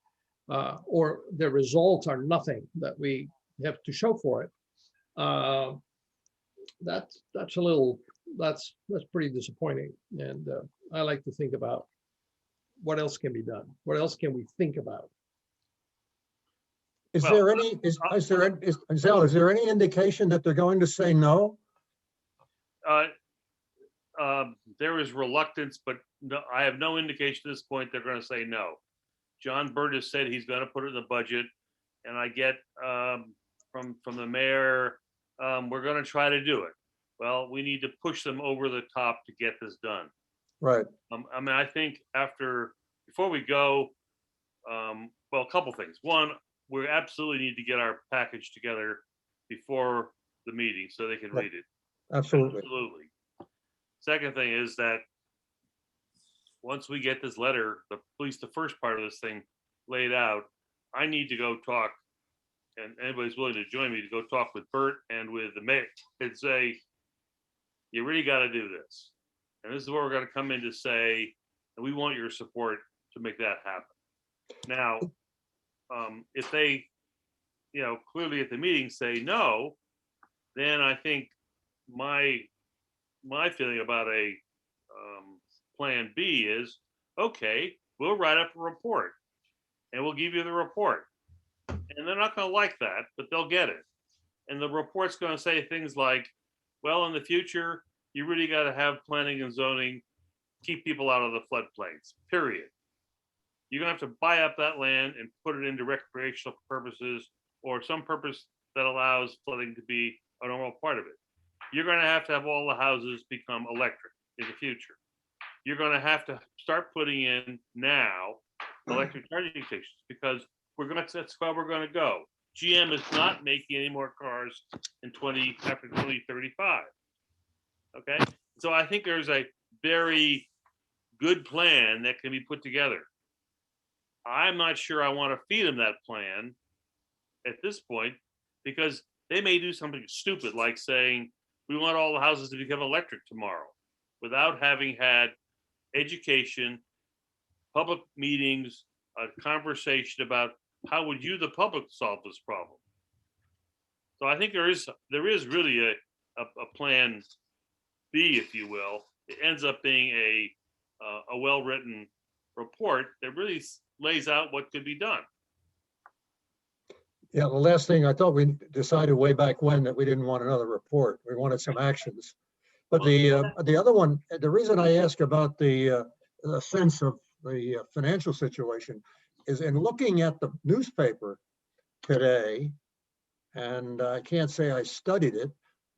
or the results are nothing that we have to show for it. That's a little. That's pretty disappointing. And I like to think about what else can be done. What else can we think about? Is there any indication that they're going to say no? There is reluctance, but no, I have no indication at this point they're going to say no. John Burgess said he's going to put it in the budget, and I get from the mayor, we're going to try to do it. Well, we need to push them over the top to get this done. Right. I mean, I think before we go, well, a couple things. One, we absolutely need to get our package together before the meeting so they can read it. Absolutely. Absolutely. Second thing is that once we get this letter, at least the first part of this thing laid out, I need to go talk, and anybody's willing to join me to go talk with Bert and with the mayor and say, you really got to do this. And this is what we're going to come in to say, and we want your support to make that happen. Now, if they, clearly at the meeting say no, then I think my feeling about a plan B is, okay, we'll write up a report and we'll give you the report. And they're not going to like that, but they'll get it. And the report's going to say things like, well, in the future, you really got to have planning and zoning, keep people out of the floodplains, period. You're going to have to buy up that land and put it into recreational purposes or some purpose that allows flooding to be a normal part of it. You're going to have all the houses become electric in the future. You're going to have to start putting in now electric charging stations because that's where we're going to go. GM is not making any more cars after 2035. Okay, so I think there's a very good plan that can be put together. I'm not sure I want to feed them that plan at this point, because they may do something stupid like saying, we want all the houses to become electric tomorrow, without having had education, public meetings, a conversation about how would you, the public, solve this problem. So I think there is really a plan B, if you will. It ends up being a well-written report that really lays out what could be done. Yeah, the last thing, I thought we decided way back when that we didn't want another report. We wanted some actions. But the other one, the reason I ask about the sense of the financial situation is in looking at the newspaper today, and I can't say I studied it,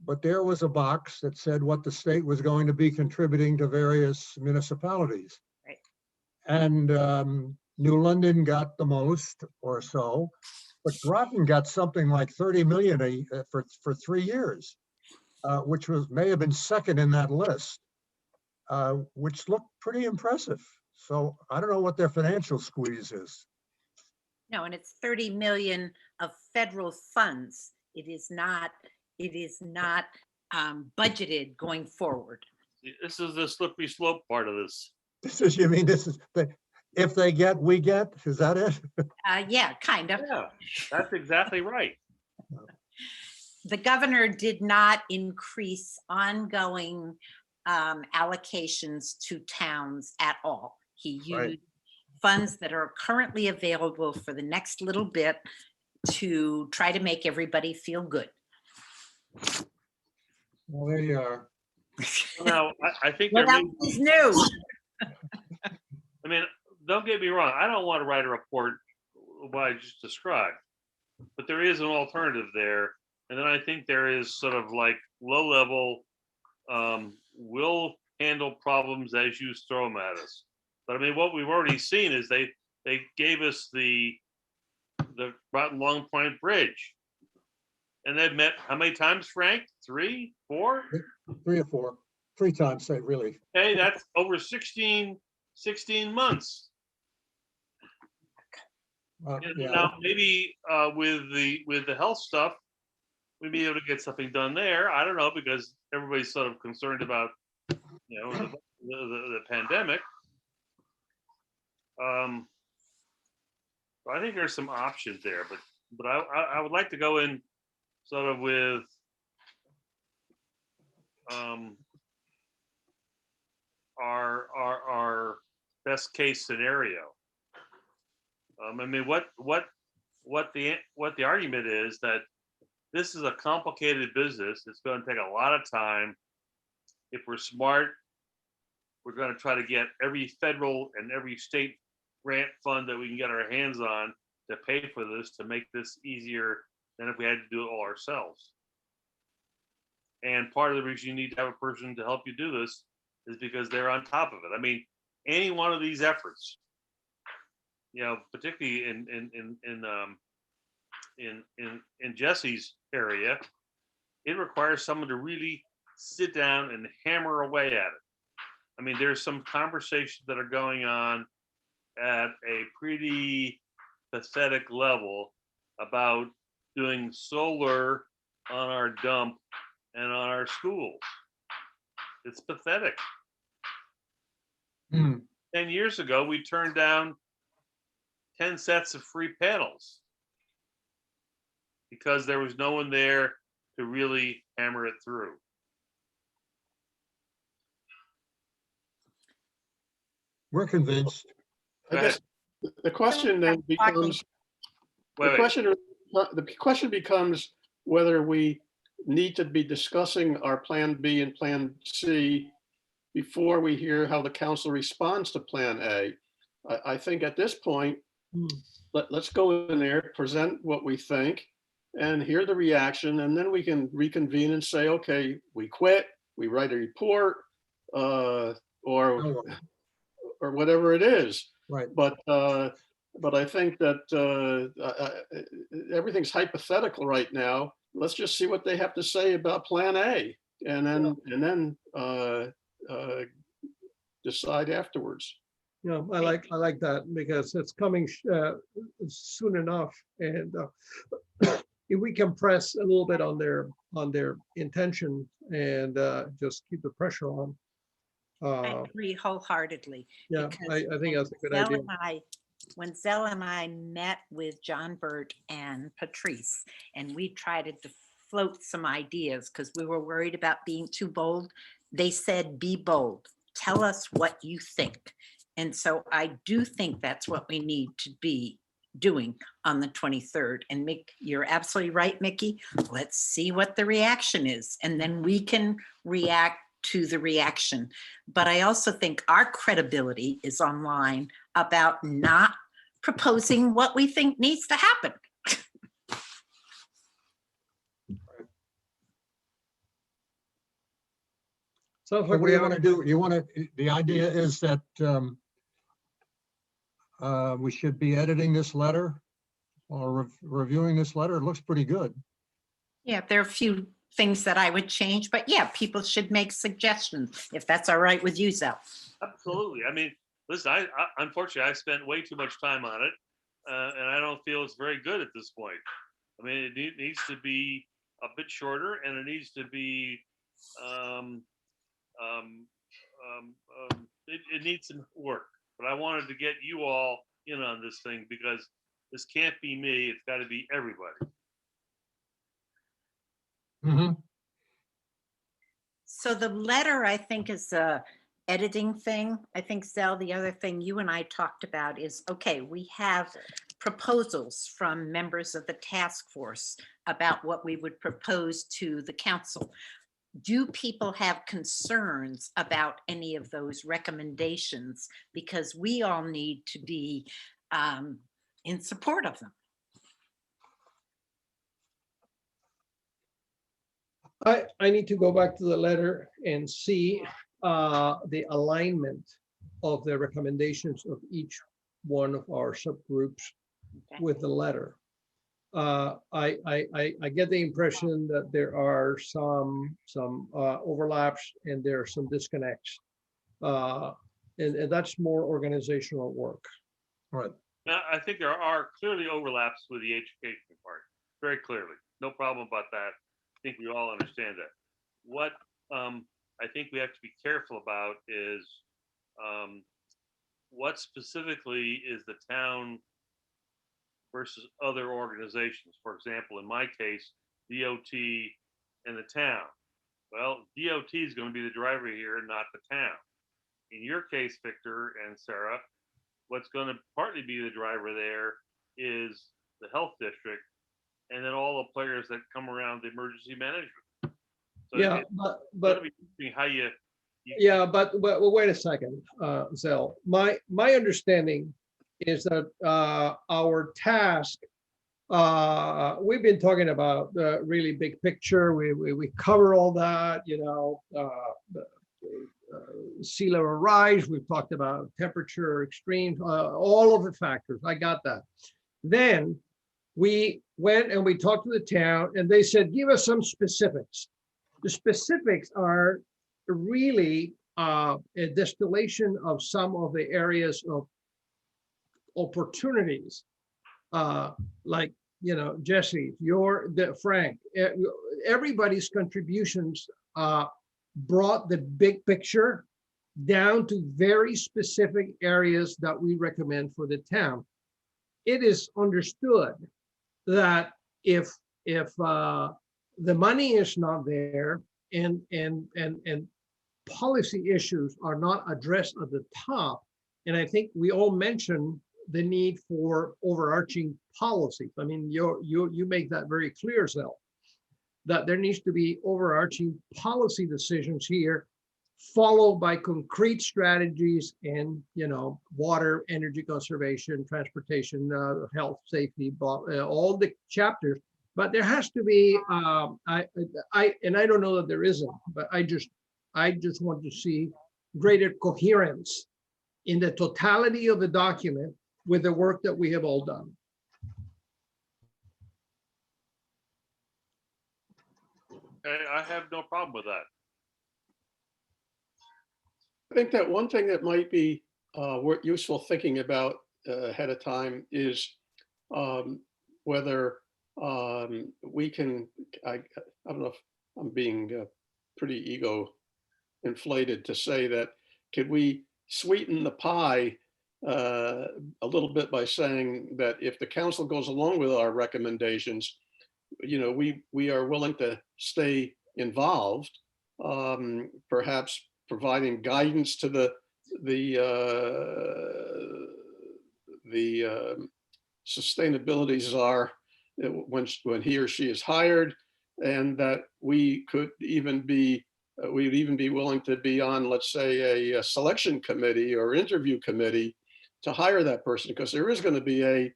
but there was a box that said what the state was going to be contributing to various municipalities. Right. And New London got the most or so, but Groton got something like 30 million for 3 years, which may have been second in that list, which looked pretty impressive. So I don't know what their financial squeeze is. No, and it's 30 million of federal funds. It is not budgeted going forward. This is the slippery slope part of this. You mean this is if they get, we get? Is that it? Yeah, kind of. Yeah, that's exactly right. The governor did not increase ongoing allocations to towns at all. He used Right. funds that are currently available for the next little bit to try to make everybody feel good. Well, there you are. Now, I think What there else may, is new? I mean, don't get me wrong. I don't want to write a report what I just described, but there is an alternative there. And then I think there is sort of like low level, we'll handle problems as you throw them at us. But I mean, what we've already seen is they gave us the Groton Long Point Bridge. And they've met how many times, Frank? 3, 4? 3 or 4, 3 times, say really. Hey, that's over 16 months. Yeah. Now, maybe with the health stuff, we'd be able to get something done there. I don't know, because everybody's sort of concerned about, the pandemic. So I think there's some options there, but I would like to go in sort of with our best case scenario. I mean, what the argument is that this is a complicated business. It's going to take a lot of time. If we're smart, we're going to try to get every federal and every state grant fund that we can get our hands on to pay for this, to make this easier than if we had to do it all ourselves. And part of the reason you need to have a person to help you do this is because they're on top of it. I mean, any one of these efforts, particularly in Jesse's area, it requires someone to really sit down and hammer away at it. I mean, there's some conversations that are going on at a pretty pathetic level about doing solar on our dump and on our schools. It's pathetic. 10 years ago, we turned down 10 sets of free panels because there was no one there to really hammer it through. We're convinced. I guess the question then becomes, the question becomes whether we need to be discussing our Plan B and Plan C before we hear how the council responds to Plan A. I think at this point, let's go in there, present what we think, and hear the reaction, and then we can reconvene and say, okay, we quit, we write a report, or whatever it is. Right. But I think that everything's hypothetical right now. Let's just see what they have to say about Plan A, and then decide afterwards. You know, I like that because it's coming soon enough, and if we can press a little bit on their intention and just keep the pressure on. I agree wholeheartedly. Yeah, because I think when that's a good Zell idea. and when Zell and I met with John Burt and Patrice, and we tried to float some ideas because we were worried about being too bold, they said, be bold. Tell us what you think. And so I do think that's what we need to be doing on the 23rd. And Mick, you're absolutely right, Mickey. Let's see what the reaction is. And then we can react to the reaction. But I also think our credibility is online about not proposing what we think needs to happen. Sounds So like what do we you have, want to do? You want to, the idea is that we should be editing this letter or reviewing this letter. It looks pretty good. Yeah, there are a few things that I would change, but yeah, people should make suggestions if that's all right with you, Zell. Absolutely. I mean, listen, I unfortunately I spent way too much time on it, and I don't feel it's very good at this point. I mean, it needs to be a bit shorter, and it needs to be um, it needs some work. But I wanted to get you all in on this thing because this can't be me. It's got to be everybody. Mhm. So the letter, I think, is a editing thing. I think, Zell, the other thing you and I talked about is, okay, we have proposals from members of the task force about what we would propose to the council. Do people have concerns about any of those recommendations? Because we all need to be in support of them. I need to go back to the letter and see the alignment of the recommendations of each one of our subgroups Okay. with the letter. I get the impression that there are some overlaps and there are some disconnects. And that's more organizational work. Right. Now, I think there are clearly overlaps with the education part, very clearly. No problem about that. I think we all understand that. What I think we have to be careful about is what specifically is the town versus other organizations. For example, in my case, DOT and the town. Well, DOT is going to be the driver here, not the town. In your case, Victor and Sarah, what's going to partly be the driver there is the health district and then all the players that come around the emergency management. So Yeah, it's but going to be interesting how you yeah, but wait a second, Zell. My understanding is that our task, we've been talking about the really big picture. We cover all that, you know, sea level rise. We've talked about temperature extremes, all of the factors. I got that. Then we went and we talked to the town, and they said, give us some specifics. The specifics are really a distillation of some of the areas of opportunities, like, you know, Jesse, Frank, everybody's contributions brought the big picture down to very specific areas that we recommend for the town. It is understood that if the money is not there and policy issues are not addressed at the top, and I think we all mentioned the need for overarching policies. I mean, you make that very clear, Zell, that there needs to be overarching policy decisions here, followed by concrete strategies in, you know, water, energy conservation, transportation, health, safety, all the chapters. But there has to be, and I don't know that there isn't, but I just want to see greater coherence in the totality of the document with the work that we have all done. I have no problem with that. I think that one thing that might be useful thinking about ahead of time is whether we can, I don't know if I'm being pretty ego inflated to say that, could we sweeten the pie a little bit by saying that if the council goes along with our recommendations, we are willing to stay involved, perhaps providing guidance to the sustainability czar when he or she is hired, and that we could even be we'd even be willing to be on, let's say, a selection committee or interview committee to hire that person, because there is going to be a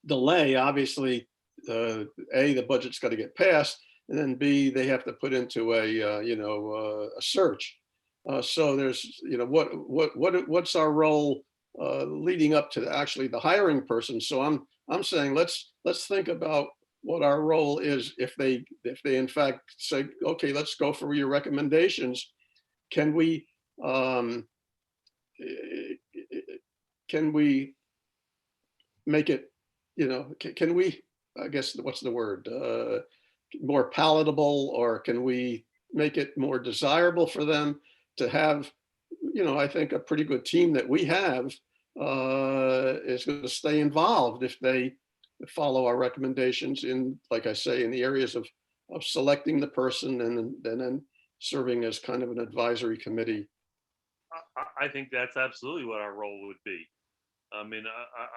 delay. Obviously, A, the budget's got to get passed, and then B, they have to put into a search. So there's, what's our role leading up to actually the hiring person? So I'm saying let's think about what our role is if they in fact say, okay, let's go for your recommendations. Can we make it, can we, I guess, what's the word, more palatable, or can we make it more desirable for them to have, I think a pretty good team that we have is going to stay involved if they follow our recommendations in, like I say, in the areas of selecting the person and then serving as kind of an advisory committee. I think that's absolutely what our role would be. I mean,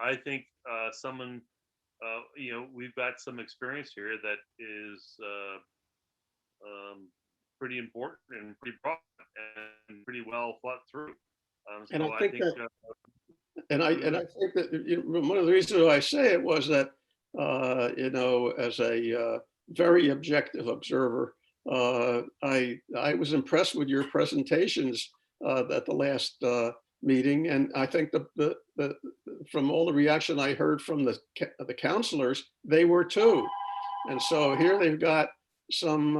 I think someone, we've got some experience here that is pretty important and pretty broad and pretty well thought through. And I think that, and I think that one of the reasons I say it was that, as a very objective observer, I was impressed with your presentations at the last meeting, and I think from all the reaction I heard from the counselors, they were too. And so here they've got some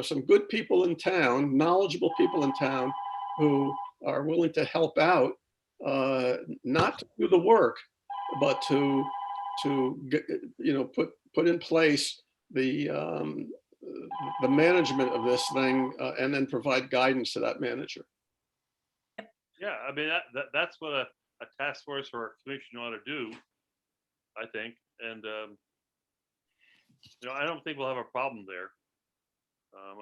some good people in town, knowledgeable people in town, who are willing to help out, not to do the work, but to put in place the management of this thing, and then provide guidance to that manager. Yeah, I mean, that's what a task force or a commission ought to do, I think. And, I don't think we'll have a problem there.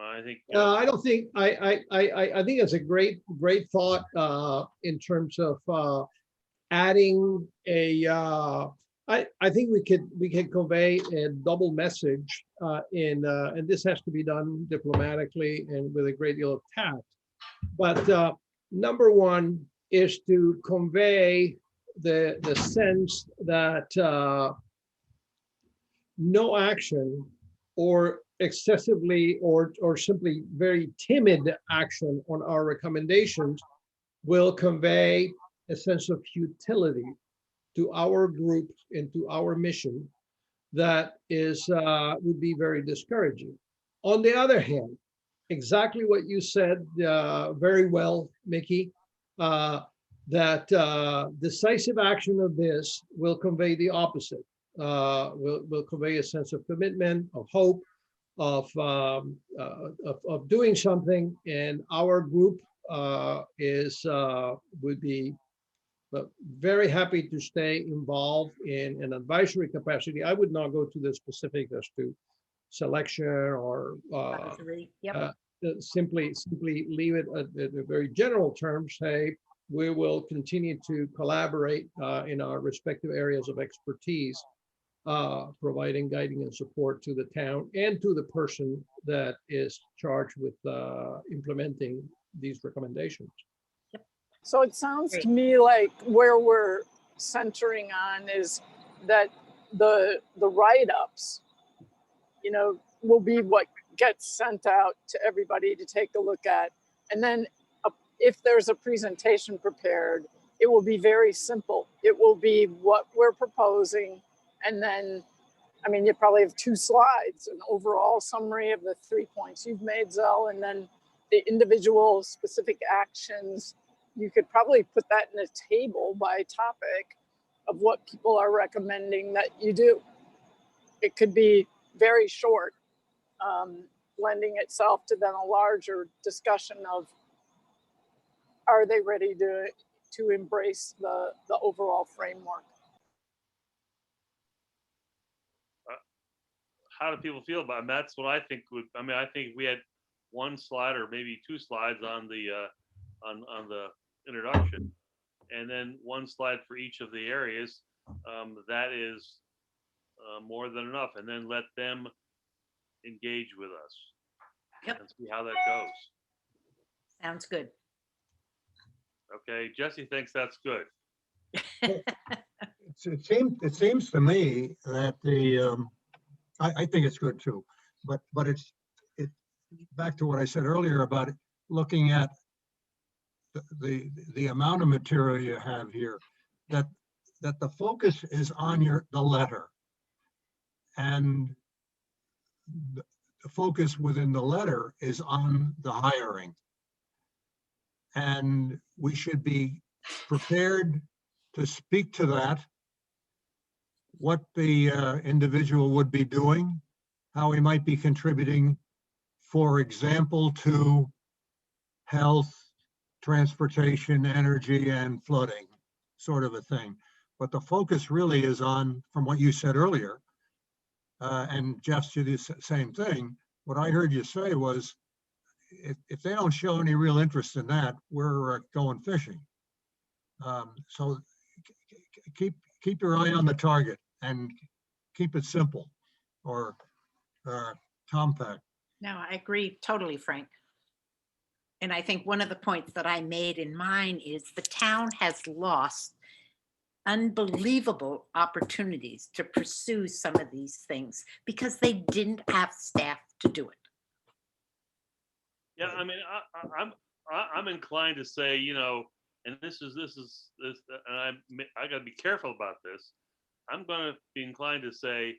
I think. I don't think, I think it's a great thought in terms of adding a, I think we can convey a double message and this has to be done diplomatically and with a great deal of tact. But number one is to convey the sense that no action or excessively or simply very timid action on our recommendations will convey a sense of futility to our group and to our mission that is would be very discouraging. On the other hand, exactly what you said very well, Mickey, that decisive action of this will convey the opposite. Will convey a sense of commitment, of hope, of doing something, and our group would be very happy to stay involved in an advisory capacity. I would not go to the specifics as to selection or simply leave it at a very general terms. Say we will continue to collaborate in our respective areas of expertise, providing guiding and support to the town and to the person that is charged with implementing these recommendations. So it sounds to me like where we're centering on is that the write-ups, will be what gets sent out to everybody to take a look at. And then if there's a presentation prepared, it will be very simple. It will be what we're proposing. And then, you probably have 2 slides, an overall summary of the 3 points you've made, Zell, and then the individual specific actions you could probably put that in a table by topic of what people are recommending that you do. It could be very short, lending itself to then a larger discussion of, are they ready to embrace the overall framework? How do people feel about it? And that's what I think I mean, I think we had one slide or maybe two slides on the introduction, and then one slide for each of the areas. That is more than enough, and then let them engage with us. Yep. And see how that goes. Sounds good. Okay, Jesse thinks that's good. It seems to me that I think it's good too, but it's back to what I said earlier about looking at the amount of material you have here, that the focus is on the letter, and the focus within the letter is on the hiring, and we should be prepared to speak to that, what the individual would be doing, how he might be contributing, for example, to health, transportation, energy, and flooding, sort of a thing. But the focus really is on, from what you said earlier, and Jeff said the same thing, what I heard you say was, if they don't show any real interest in that, we're going fishing. So keep your eye on the target and keep it simple or compact. No, I agree totally, Frank. And I think one of the points that I made in mine is the town has lost unbelievable opportunities to pursue some of these things because they didn't have staff to do it. Yeah, I mean, I'm inclined to say, you know, and this, and I got to be careful about this. I'm going to be inclined to say,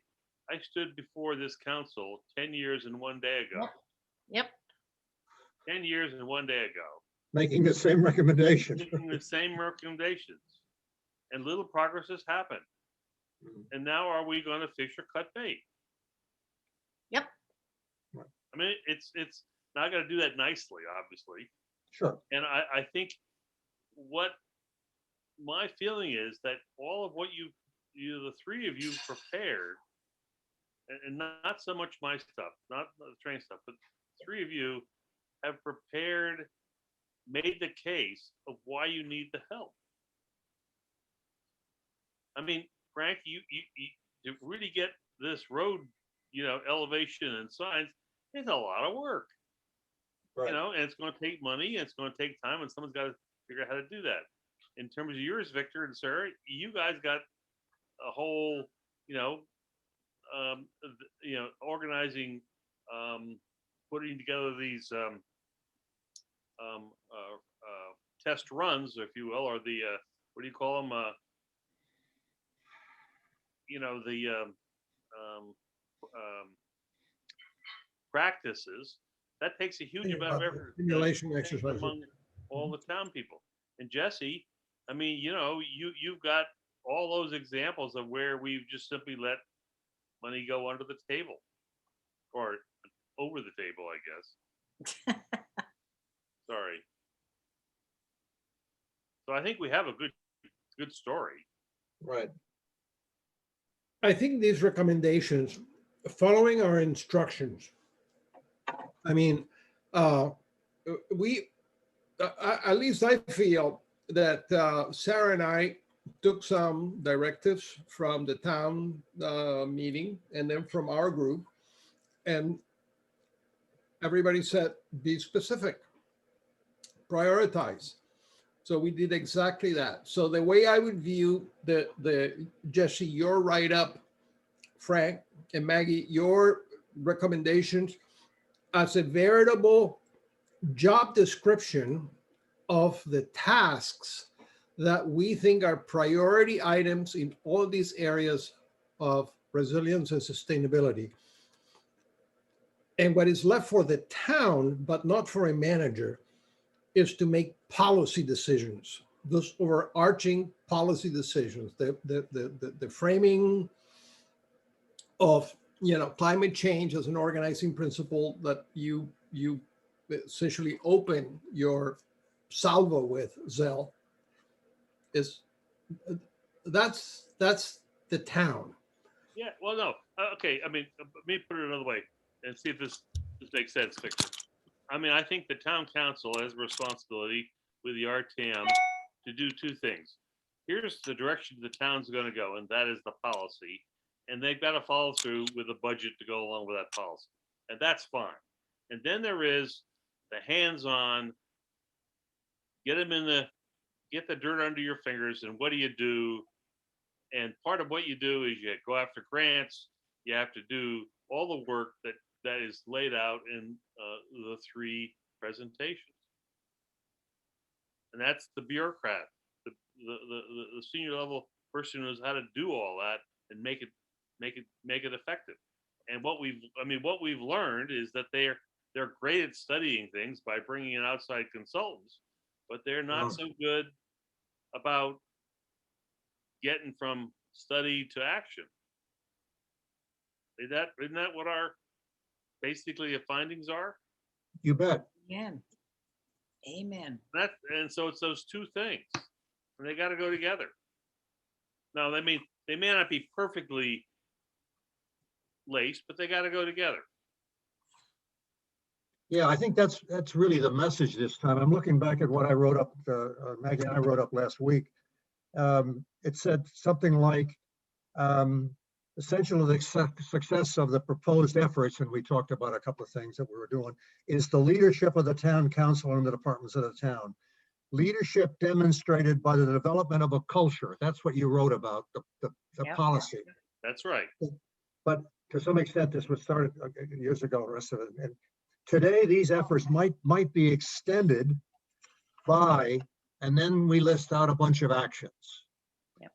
I stood before this council 10 years and 1 day ago. Yep. 10 years and 1 day ago. Making the same recommendations. Making the same recommendations. And little progress has happened. And now are we going to fish or cut bait? Yep. I mean, it's now I got to do that nicely, obviously. Sure. And I think what my feeling is that all of what you the three of you prepared, and not so much my stuff, not the train stuff, but three of you have prepared, made the case of why you need the help. I mean, Frank, you to really get this road, you know, elevation and signs, it's a lot of work. Right. You know, and it's going to take money, and it's going to take time, and someone's got to figure out how to do that. In terms of yours, Victor and Sarah, you guys got a whole, organizing, putting together these test runs, if you will, or the what do you call them? Practices. That takes a huge amount of effort. Simulation exercises among all the town people. And Jesse, I mean, you know, you've got all those examples of where we've just simply let money go under the table or over the table, I guess. Sorry. So I think we have a good story. Right. I think these recommendations, following our instructions, I mean, at least I feel that Sarah and I took some directives from the town meeting and then from our group, and everybody said, be specific, prioritize. So we did exactly that. So the way I would view the Jesse, your write-up, Frank and Maggie, your recommendations as a veritable job description of the tasks that we think are priority items in all these areas of resilience and sustainability. And what is left for the town, but not for a manager, is to make policy decisions, those overarching policy decisions, the framing of, climate change as an organizing principle that you essentially open your salvo with, Zell, is that's the town. Yeah, well, no, okay, I mean, let me put it another way and see if this makes sense, Victor. I mean, I think the town council has a responsibility with the RTM to do two things. Here's the direction the town's gonna go, and that is the policy. And they've got to follow through with a budget to go along with that policy. And that's fine. And then there is the hands-on, get the dirt under your fingers, and what do you do? And part of what you do is you go after grants. You have to do all the work that is laid out in the 3 presentations. And that's the bureaucrat, the senior level person who knows how to do all that and make it effective. And what we've learned is that they're great at studying things by bringing in outside consultants, but they're not so good about getting from study to action. Isn't that what our basically the findings are? You bet. Amen. Amen. And so it's those two things, and they got to go together. Now, they may not be perfectly laced, but they got to go together. Yeah, I think that's really the message this time. I'm looking back at what I wrote up, Maggie and I wrote up last week. It said something like, essential to the success of the proposed efforts, and we talked about a couple of things that we were doing, is the leadership of the town council and the departments of the town. Leadership demonstrated by the development of a culture. That's what you wrote about, the Yep. policy. That's right. But to some extent, this was started years ago, the rest of it. And today, these efforts might be extended by, and then we list out a bunch of actions. Yep.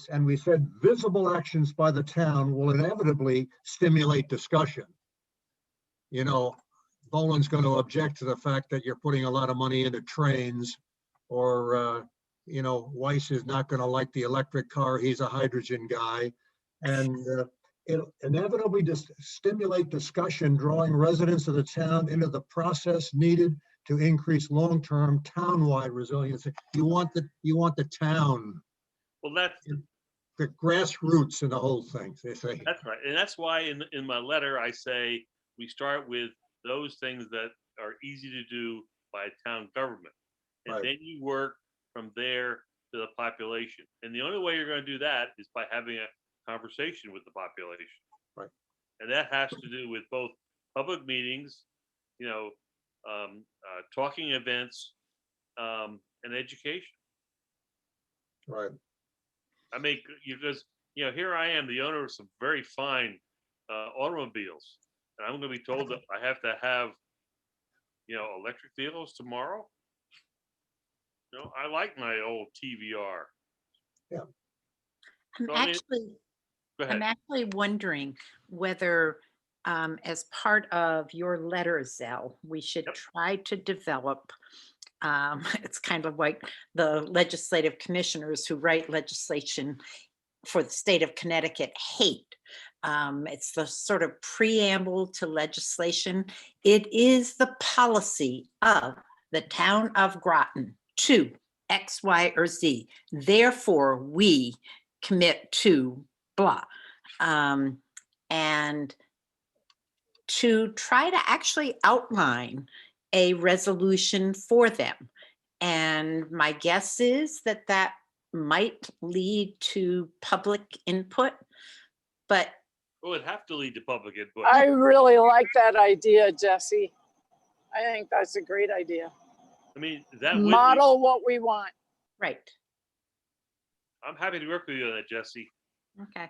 And we said visible actions by the town will inevitably stimulate discussion. Boland's going to object to the fact that you're putting a lot of money into trains, or Weiss is not going to like the electric car. He's a hydrogen guy, and it'll inevitably just stimulate discussion, drawing residents of the town into the process needed to increase long-term town-wide resiliency. You want the town. Well, that's The grassroots in the whole thing, they say. That's right. And that's why in my letter, I say we start with those things that are easy to do by town government. And Right. then you work from there to the population. And the only way you're going to do that is by having a conversation with the population. Right. And that has to do with both public meetings, talking events, and education. Right. I mean, because here I am, the owner of some very fine automobiles, and I'm going to be told that I have to have, electric vehicles tomorrow. I like my old TVR. Yeah. So, I mean, go ahead. I'm actually wondering whether, as part of your letter, Zell, we should Yep. try to develop. It's kind of like the legislative commissioners who write legislation for the state of Connecticut hate. It's the sort of preamble to legislation. It is the policy of the town of Groton to X, Y, or Z. Therefore, we commit to blah. And to try to actually outline a resolution for them. And my guess is that might lead to public input, but It would have to lead to public input. I really like that idea, Jesse. I think that's a great idea. I mean, that would Model what we want. right. I'm happy to work with you on that, Jesse. Okay.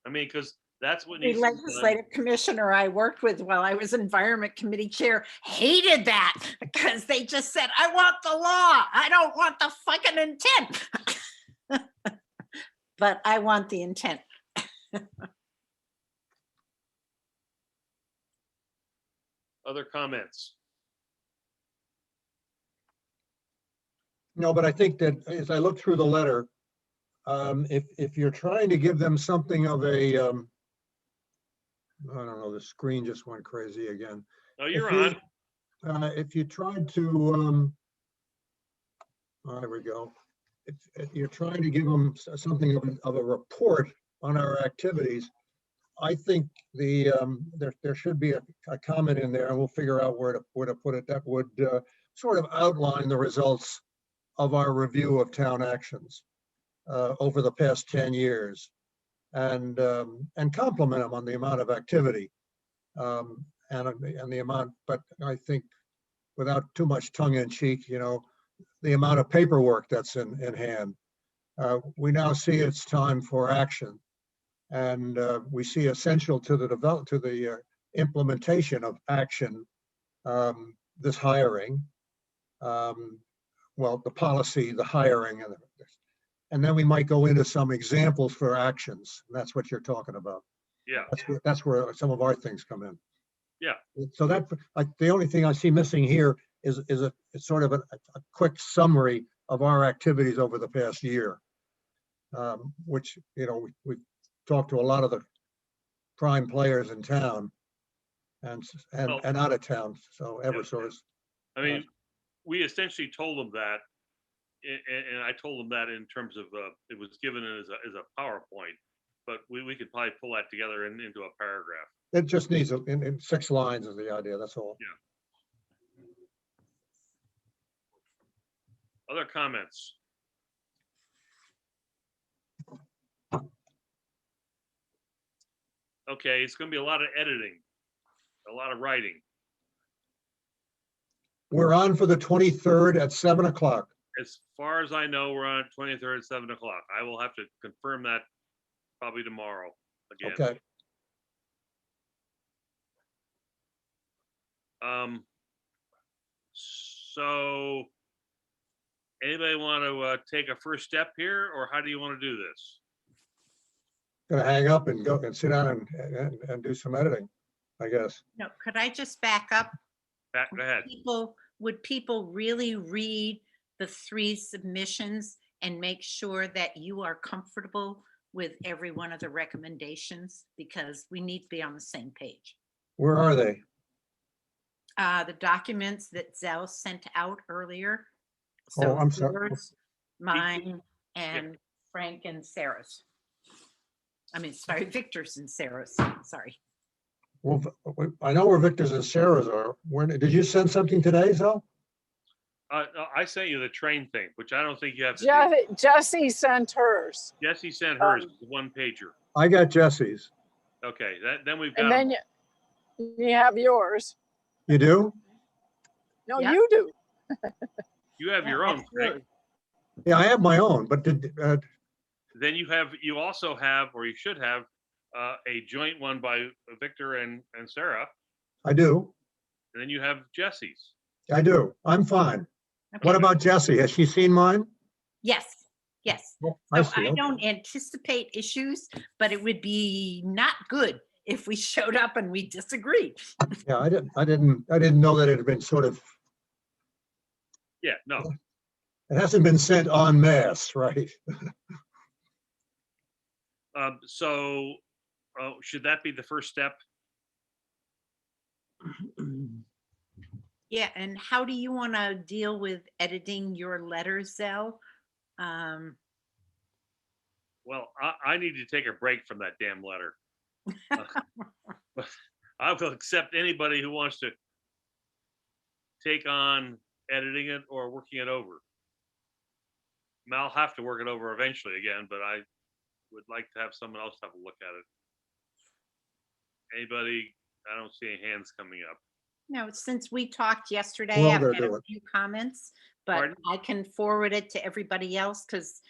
I mean, because that's what The needs to be done. legislative commissioner I worked with while I was environment committee chair hated that because they just said, I want the law. I don't want the fucking intent. But I want the intent. Other comments? No, but I think that as I look through the letter, if you're trying to give them something of a, I don't know, the screen just went crazy again. Oh, you're If you- on. If you tried to, oh, there we go. If you're trying to give them something of a report on our activities, I think there should be a comment in there, and we'll figure out where to put it, that would sort of outline the results of our review of town actions over the past 10 years and compliment them on the amount of activity and the amount, but I think without too much tongue in cheek, the amount of paperwork that's in hand. We now see it's time for action. And we see essential to the implementation of action, this hiring, well, the policy, the hiring, and then we might go into some examples for actions. That's what you're talking about. Yeah. That's where some of our things come in. Yeah. So that, like, the only thing I see missing here is it's sort of a quick summary of our activities over the past year, which, we've talked to a lot of the prime players in town and Well- out of town. So Eversource. I mean, we essentially told them that, and I told them that in terms of, it was given as a PowerPoint, but we could probably pull that together into a paragraph. It just needs in 6 lines is the idea. That's all. Other comments? Okay, it's gonna be a lot of editing, a lot of writing. We're on for the 23rd at 7 o'clock. As far as I know, we're on 23rd at 7 o'clock. I will have to confirm that probably tomorrow again. Okay. So anybody want to take a first step here, or how do you want to do this? Gonna hang up and go and sit down and do some editing, I guess. No, could I just back up? Go ahead. Would people really read the 3 submissions and make sure that you are comfortable with every one of the recommendations? Because we need to be on the same page. Where are they? The documents that Zell sent out earlier. Oh, So I'm sorry. yours, mine, and Frank and Sarah's. I mean, sorry, Victor's and Sarah's, sorry. Well, I know where Victor's and Sarah's are. Did you send something today, Zell? I sent you the train thing, which I don't think you have to do. Jesse sent hers. Jesse sent hers, the 1-pager. I got Jesse's. Okay, then we've got. And then you have yours. You do? No, Yep. you do. You have your own, Frank. Yeah, I have my own, but Then you also have, or you should have, a joint one by Victor and Sarah, I do. and then you have Jesse's. I do. I'm fine. What Okay. about Jessie? Has she seen mine? Yes, yes. I So see. I don't anticipate issues, but it would be not good if we showed up and we disagreed. Yeah, I didn't know that it had been sort of, Yeah, no, it hasn't been sent en masse, right? so should that be the first step? Yeah, and how do you want to deal with editing your letters, Zell? Well, I need to take a break from that damn letter. But I will accept anybody who wants to take on editing it or working it over. I mean, I'll have to work it over eventually again, but I would like to have someone else have a look at it. Anybody? I don't see any hands coming up. No, since we talked yesterday, Well, I've they're had a doing- few comments, but Pardon? I can forward it to everybody else because,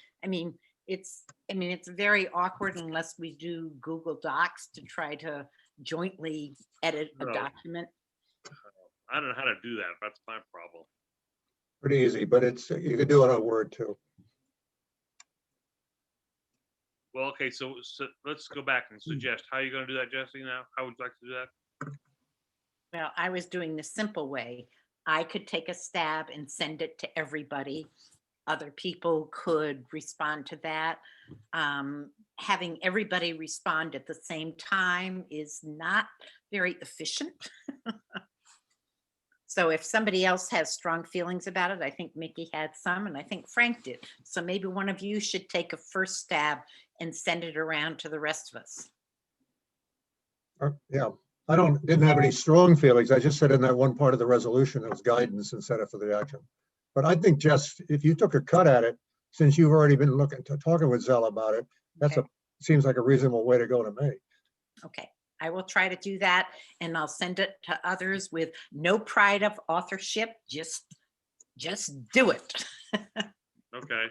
it's very awkward unless we do Google Docs to try to jointly edit a No. document. I don't know how to do that. That's my problem. Pretty easy, but you could do it on Word too. Well, okay, so let's go back and suggest how you going to do that, Jesse. Now, how would you like to do that? Well, I was doing the simple way. I could take a stab and send it to everybody other people could respond to that. Having everybody respond at the same time is not very efficient. So if somebody else has strong feelings about it, I think Mickey had some, and I think Frank did. So maybe one of you should take a first stab and send it around to the rest of us. Yeah, didn't have any strong feelings. I just said in that one part of the resolution, it was guidance instead of for the action. But I think just if you took a cut at it, since you've already been talking with Zell about it, Okay. seems like a reasonable way to go to me. Okay, I will try to do that, and I'll send it to others with no pride of authorship. Just do it. Okay.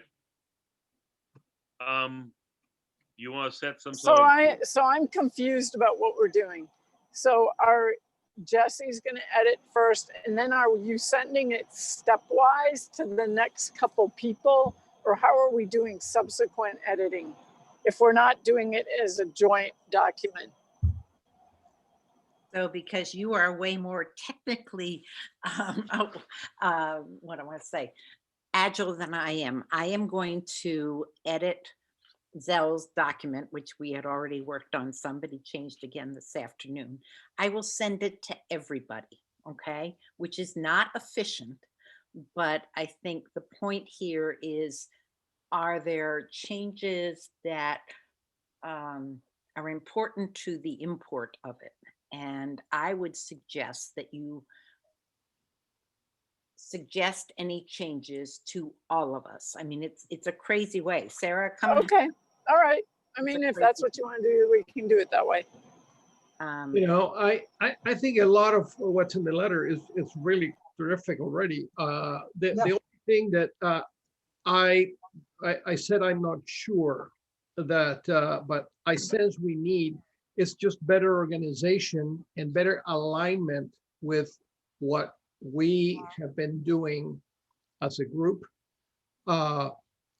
You want to set some So sort of, I'm confused about what we're doing. So Jesse's gonna edit first, and then are you sending it stepwise to the next couple people? Or how are we doing subsequent editing if we're not doing it as a joint document? So because you are way more technically, what I want to say, agile than I am going to edit Zell's document, which we had already worked on. Somebody changed again this afternoon. I will send it to everybody, okay? Which is not efficient, but I think the point here is, are there changes that are important to the import of it? And I would suggest that you suggest any changes to all of us. I mean, it's a crazy way. Sarah, come. Okay, all right. I mean, if that's what you want to do, we can do it that way. I think a lot of what's in the letter is really terrific already. The only thing that I said I'm not sure that, but I sense we need is just better organization and better alignment with what we have been doing as a group,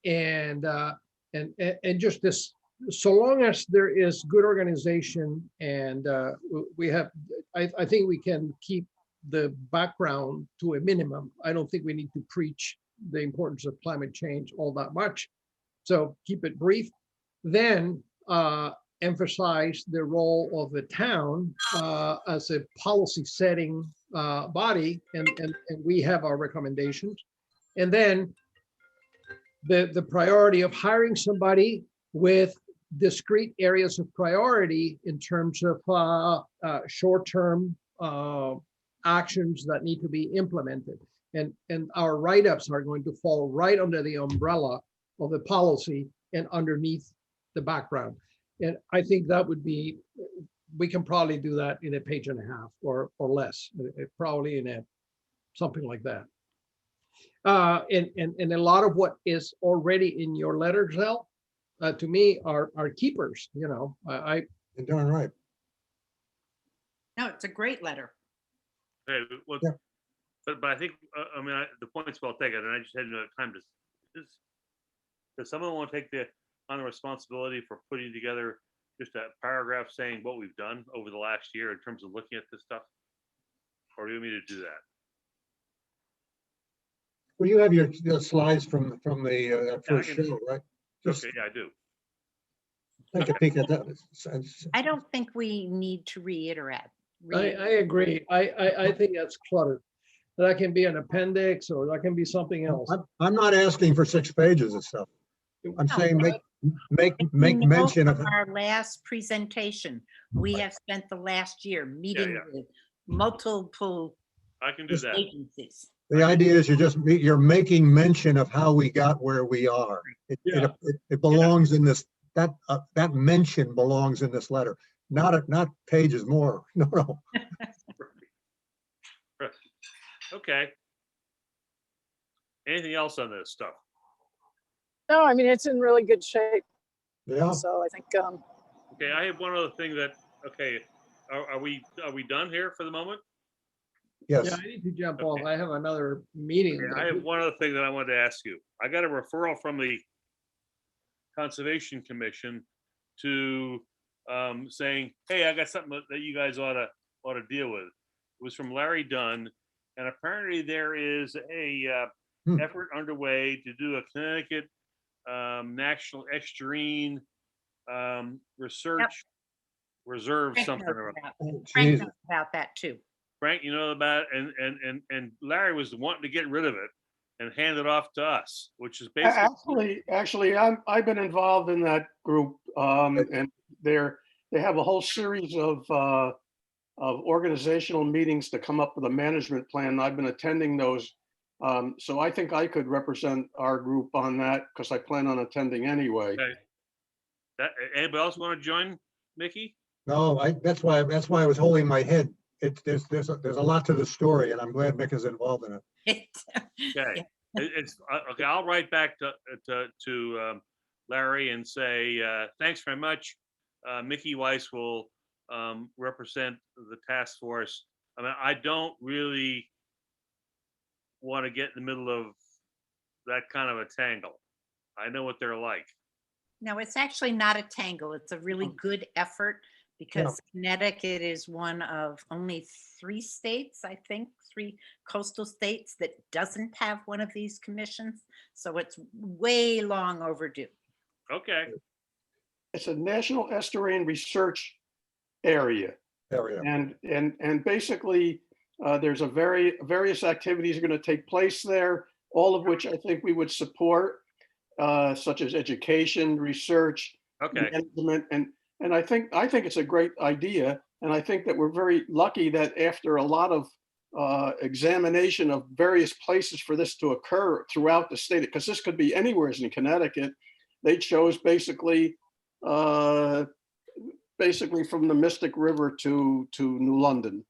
and just this. So long as there is good organization and we have, I think we can keep the background to a minimum. I don't think we need to preach the importance of climate change all that much. So keep it brief. Then emphasize the role of the town as a policy setting body, and we have our recommendations. And then the priority of hiring somebody with discrete areas of priority in terms of short-term actions that need to be implemented. And our write-ups are going to fall right under the umbrella of the policy and underneath the background. And I think that would be, we can probably do that in a page and a half or less, probably in something like that. And a lot of what is already in your letter, Zell, to me are keepers, you know. You're darn right. No, it's a great letter. okay, well, Yeah. but I think, I mean, the point's well taken, and I just hadn't had time to, does someone want to take on the responsibility for putting together just a paragraph saying what we've done over the last year in terms of looking at this stuff? Or do you want me to do that? Well, you have your slides from the first can- show, right? Just Okay, yeah, I do. take a peek at that. I don't think we need to reiterate. I agree. I think that's cluttered. That can be an appendix or that can be something else. I'm not asking for 6 pages of stuff. I'm saying make You know mention of from our last presentation, we have spent the last year meeting with multiple I can do that. agencies. the idea is you're making mention of how we got where we are. It belongs in this, that mention belongs in this letter, not pages more. No. Okay. Anything else on this stuff? No, I mean, it's in really good shape. Yeah. So I think, Okay, I have one other thing that, okay, are we done here for the moment? Yes. Yeah, I need to jump Okay. off. I have another meeting. Okay, I have one other thing that I wanted to ask you. I got a referral from the Conservation Commission to saying, hey, I got something that you guys ought to deal with. It was from Larry Dunn, and apparently there is a effort underway to do a Connecticut National Estuarine Research Reserve Frank something knows or about- Oh, Frank Jesus. knows about that too. Frank, you know about it, and Larry was wanting to get rid of it and hand it off to us, which is basically Actually, I've been involved in that group, and they have a whole series of organizational meetings to come up with a management plan. I've been attending those. So I think I could represent our group on that because I plan on attending anyway. okay. Anybody else want to join, Mickey? No, that's why I was holding my head. There's a lot to the story, and I'm glad Mick is involved in it. Okay, it's okay. I'll write back to Larry and say thanks very much. Mickey Weiss will represent the task force. I mean, I don't really want to get in the middle of that kind of a tangle. I know what they're like. No, it's actually not a tangle. It's a really good effort because Connecticut is one of only 3 states, I think, 3 coastal states that doesn't have one of these commissions. So it's way long overdue. Okay, It's a national estuarine research area. Area. And basically, there's various activities are going to take place there, all of which I think we would support, such as education, research, okay, management, and I think it's a great idea. And I think that we're very lucky that after a lot of examination of various places for this to occur throughout the state, because this could be anywhere in Connecticut, they chose basically from the Mystic River to New London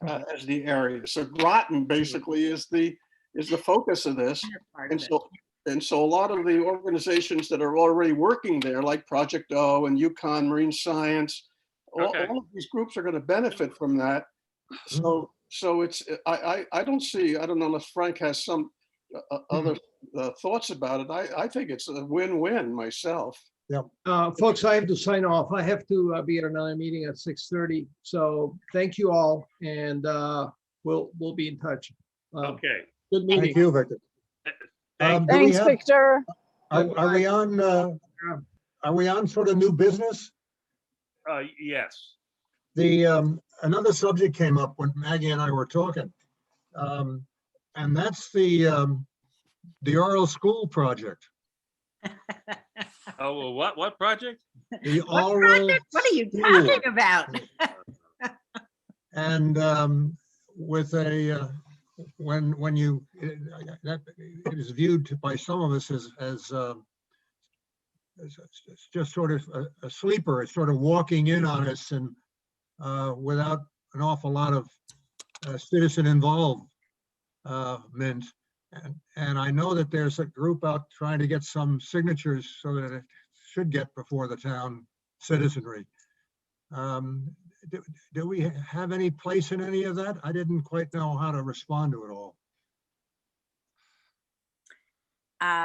as the area. So Groton basically is the focus of this. Part And of it. so a lot of the organizations that are already working there, like Project O and Yukon Marine Science, Okay. all of these groups are going to benefit from that. So it's, I don't know unless Frank has some other thoughts about it. I think it's a win-win myself. Folks, I have to sign off. I have to be at another meeting at 6:30. So thank you all, and we'll be in touch. okay. Good meeting. Thank you, Victor. Thank Do we Thanks, have- Victor. Are we on sort of new business? Yes. Another subject came up when Maggie and I were talking. And that's the Oral School project. Oh, well, what project? The What oral project? What are you school. talking about? And with a, when you, that it is viewed by some of us as it's just sort of a sleeper. It's sort of walking in on us and without an awful lot of citizen involvement. And I know that there's a group out trying to get some signatures so that it should get before the town citizenry. Do we have any place in any of that? I didn't quite know how to respond to it all.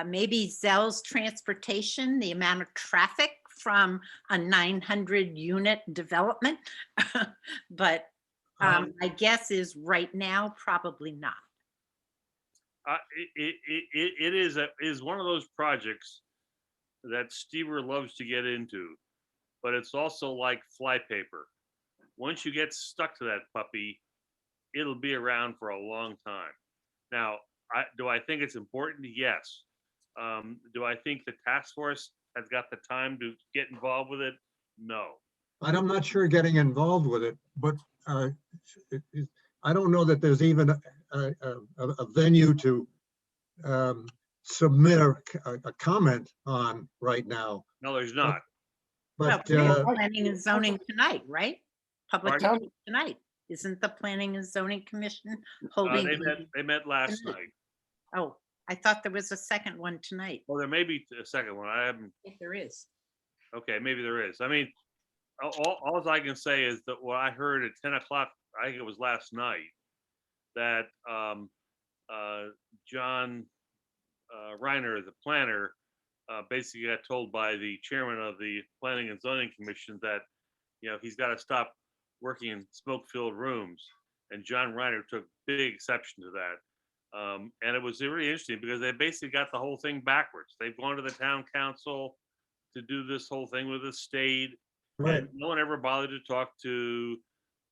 Maybe Zell's transportation, the amount of traffic from a 900 unit development. But my guess is right now, probably not. It is one of those projects that Stever loves to get into, but it's also like flypaper. Once you get stuck to that puppy, it'll be around for a long time. Now, do I think it's important? Yes. Do I think the task force has got the time to get involved with it? No. I'm not sure getting involved with it, but I don't know that there's even a venue to submit a comment on right now. No, there's not. Well, But planning and zoning tonight, right? Public Right. hearing tonight. Isn't the planning and zoning commission holding? They met last tonight. night. Oh, I thought there was a second one tonight. Well, there may be a second one. I haven't. If there is. Okay, maybe there is. I mean, all I can say is that what I heard at 10 o'clock, I think it was last night, that John Reiner, the planner, basically got told by the chairman of the Planning and Zoning Commission that, he's got to stop working in smoke-filled rooms. And John Reiner took big exception to that. And it was really interesting because they basically got the whole thing backwards. They've gone to the town council to do this whole thing with the state. Right. And no one ever bothered to talk to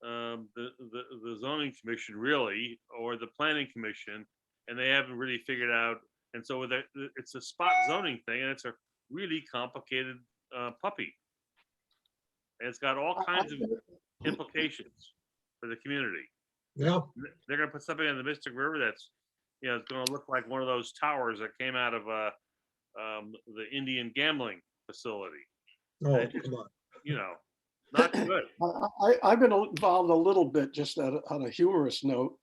the zoning commission really, or the planning commission, and they haven't really figured out. And so it's a spot zoning thing, and it's a really complicated puppy. And it's got all kinds of implications for the community. Yeah, They're gonna put something in the Mystic River that's, it's gonna look like one of those towers that came out of the Indian gambling facility. oh, It just- come on. Not good. I've been involved a little bit, just on a humorous note,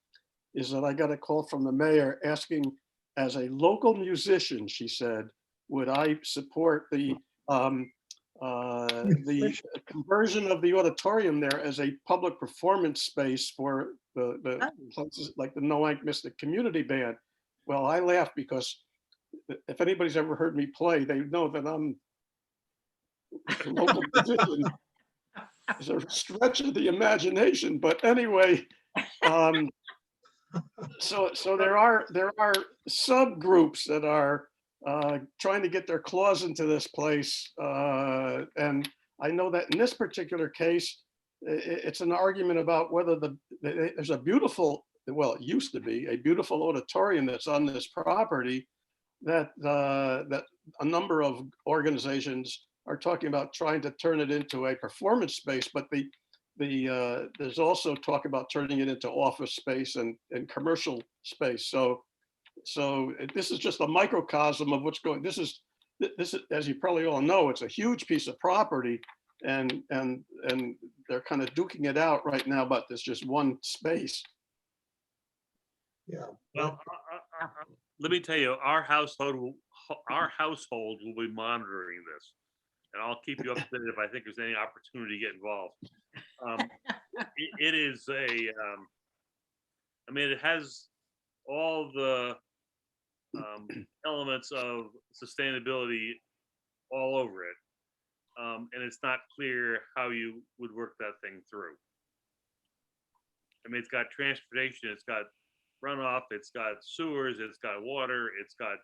is that I got a call from the mayor asking, as a local musician, she said, would I support the conversion of the auditorium there as a public performance space for the places like the Noank Mystic Community Band. Well, I laugh because if anybody's ever heard me play, they know that I'm a local musician. It's a stretch of the imagination, but anyway, so there are subgroups that are trying to get their claws into this place, and I know that in this particular case, it's an argument about whether there's a beautiful, well, it used to be a beautiful auditorium that's on this property that that a number of organizations are talking about trying to turn it into a performance space, but there's also talk about turning it into office space and commercial space. So this is just a microcosm of what's going. This is, as you probably all know, it's a huge piece of property, and they're kind of duking it out right now about this just one space. Yeah. Well, let me tell you, our household will be monitoring this, and I'll keep you updated if I think there's any opportunity to get involved. It is it has all the elements of sustainability all over it, and it's not clear how you would work that thing through. It's got transportation, it's got runoff, it's got sewers, it's got water, it's got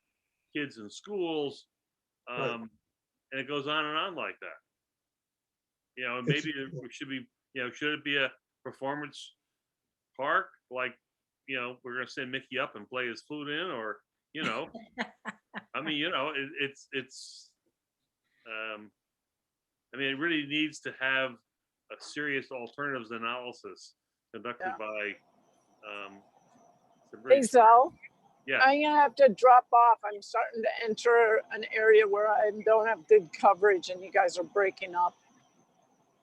kids in schools, and it goes on and on like that. Maybe it should be, should it be a performance park? Like, we're gonna send Mickey up and play his flute in, or, it really needs to have a serious alternatives analysis conducted by some very Hey, Sal, yeah. I'm gonna have to drop off. I'm starting to enter an area where I don't have good coverage and you guys are breaking up.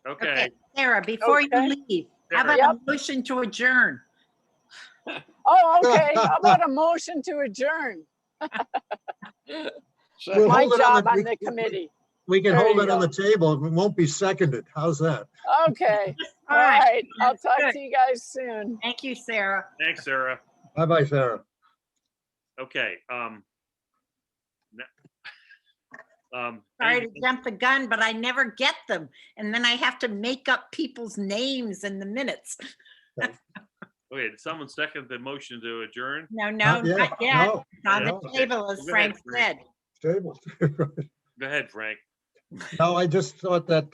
Okay. Sarah, before Okay. you leave, how about Yep. a motion to adjourn? Oh, okay. How about a motion to adjourn? So My hold it job on we- the committee. We can There hold you it on go. the table. It won't be seconded. How's that? Okay. All All right. right. I'll talk Good. to you guys soon. Thank you, Sarah. Thanks, Sarah. Bye-bye, Sarah. Okay. Sorry to jump the gun, but I never get them. And then I have to make up people's names in the minutes. Okay, did someone second the motion to adjourn? No, Not yet. not yet. No, It's on the no. table, as Go ahead, Frank said. Stable. Go ahead, Frank. No, I just thought that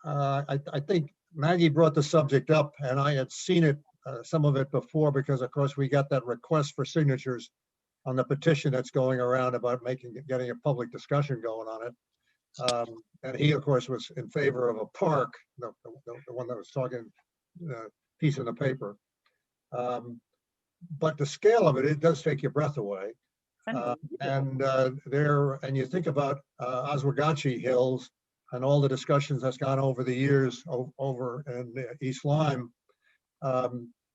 I think Maggie brought the subject up, and I had seen it, some of it before, because of course we got that request for signatures on the petition that's going around about getting a public discussion going on it. And he, of course, was in favor of a park, the one that was talking piece in the paper. But the scale of it, it does take your breath away. And you think about Oswegatchie Hills and all the discussions that's gone over the years over in East Lyme.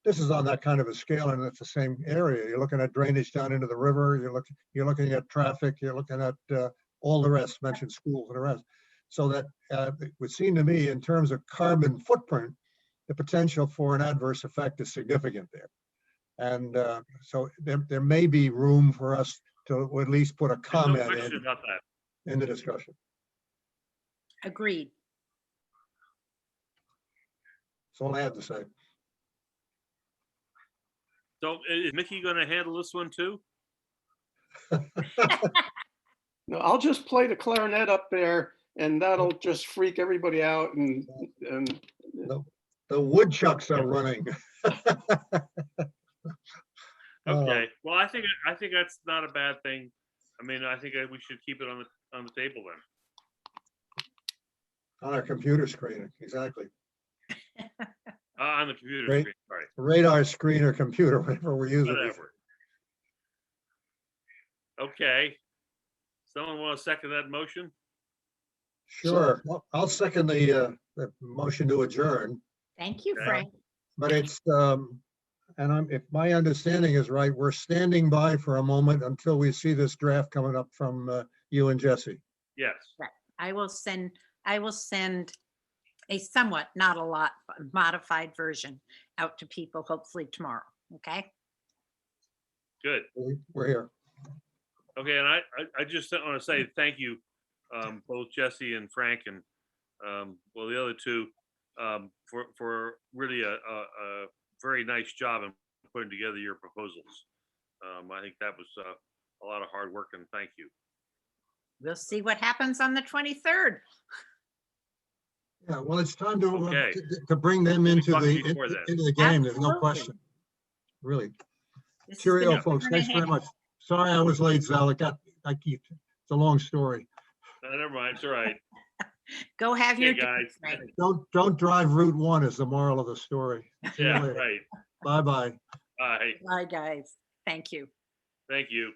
This is on that kind of a scale, and it's the same area. You're looking at drainage down into the river. You're looking at traffic. You're looking at all the rest, mentioned schools and the rest. So that it would seem to me, in terms of carbon footprint, the potential for an adverse effect is significant there. And so there may be room for us to at least put a No comment question about that. in the discussion. Agreed. That's all I have to say. So is Mickey gonna handle this one too? No, I'll just play the clarinet up there and that'll just freak everybody out and The woodchucks are running. Okay, well, I think that's not a bad thing. I mean, I think we should keep it on the table then. On our computer screen, exactly. On the computer Great. screen, sorry, Radar screen or computer, whatever we're using. whatever. Okay. Someone want to second that motion? Sure. Well, I'll second the motion to adjourn, Thank you, Yeah. Frank. but it's, if my understanding is right, we're standing by for a moment until we see this draft coming up from you and Jesse. Yes. I will send a somewhat, not a lot, modified version out to people hopefully tomorrow. Okay. Good. We're here. Okay, and I just want to say thank you, both Jesse and Frank, and well, the other two, for really a very nice job in putting together your proposals. I think that was a lot of hard work, and thank you. We'll see what happens on the 23rd. Yeah, well, it's time to Okay. to bring them We'll be into talking the before then. into the game. There's no Absolutely. question. Really. This has been Cheerio, a folks. year and a Thanks very half. much. Sorry I was late, Zal. It's a long story. No, never mind, it's all right. Go have Okay, your guys. day, Frank. Don't drive Route 1 is the moral of the story. See you Yeah, later. right. Bye-bye. Bye. Bye, guys. Thank you. Thank you.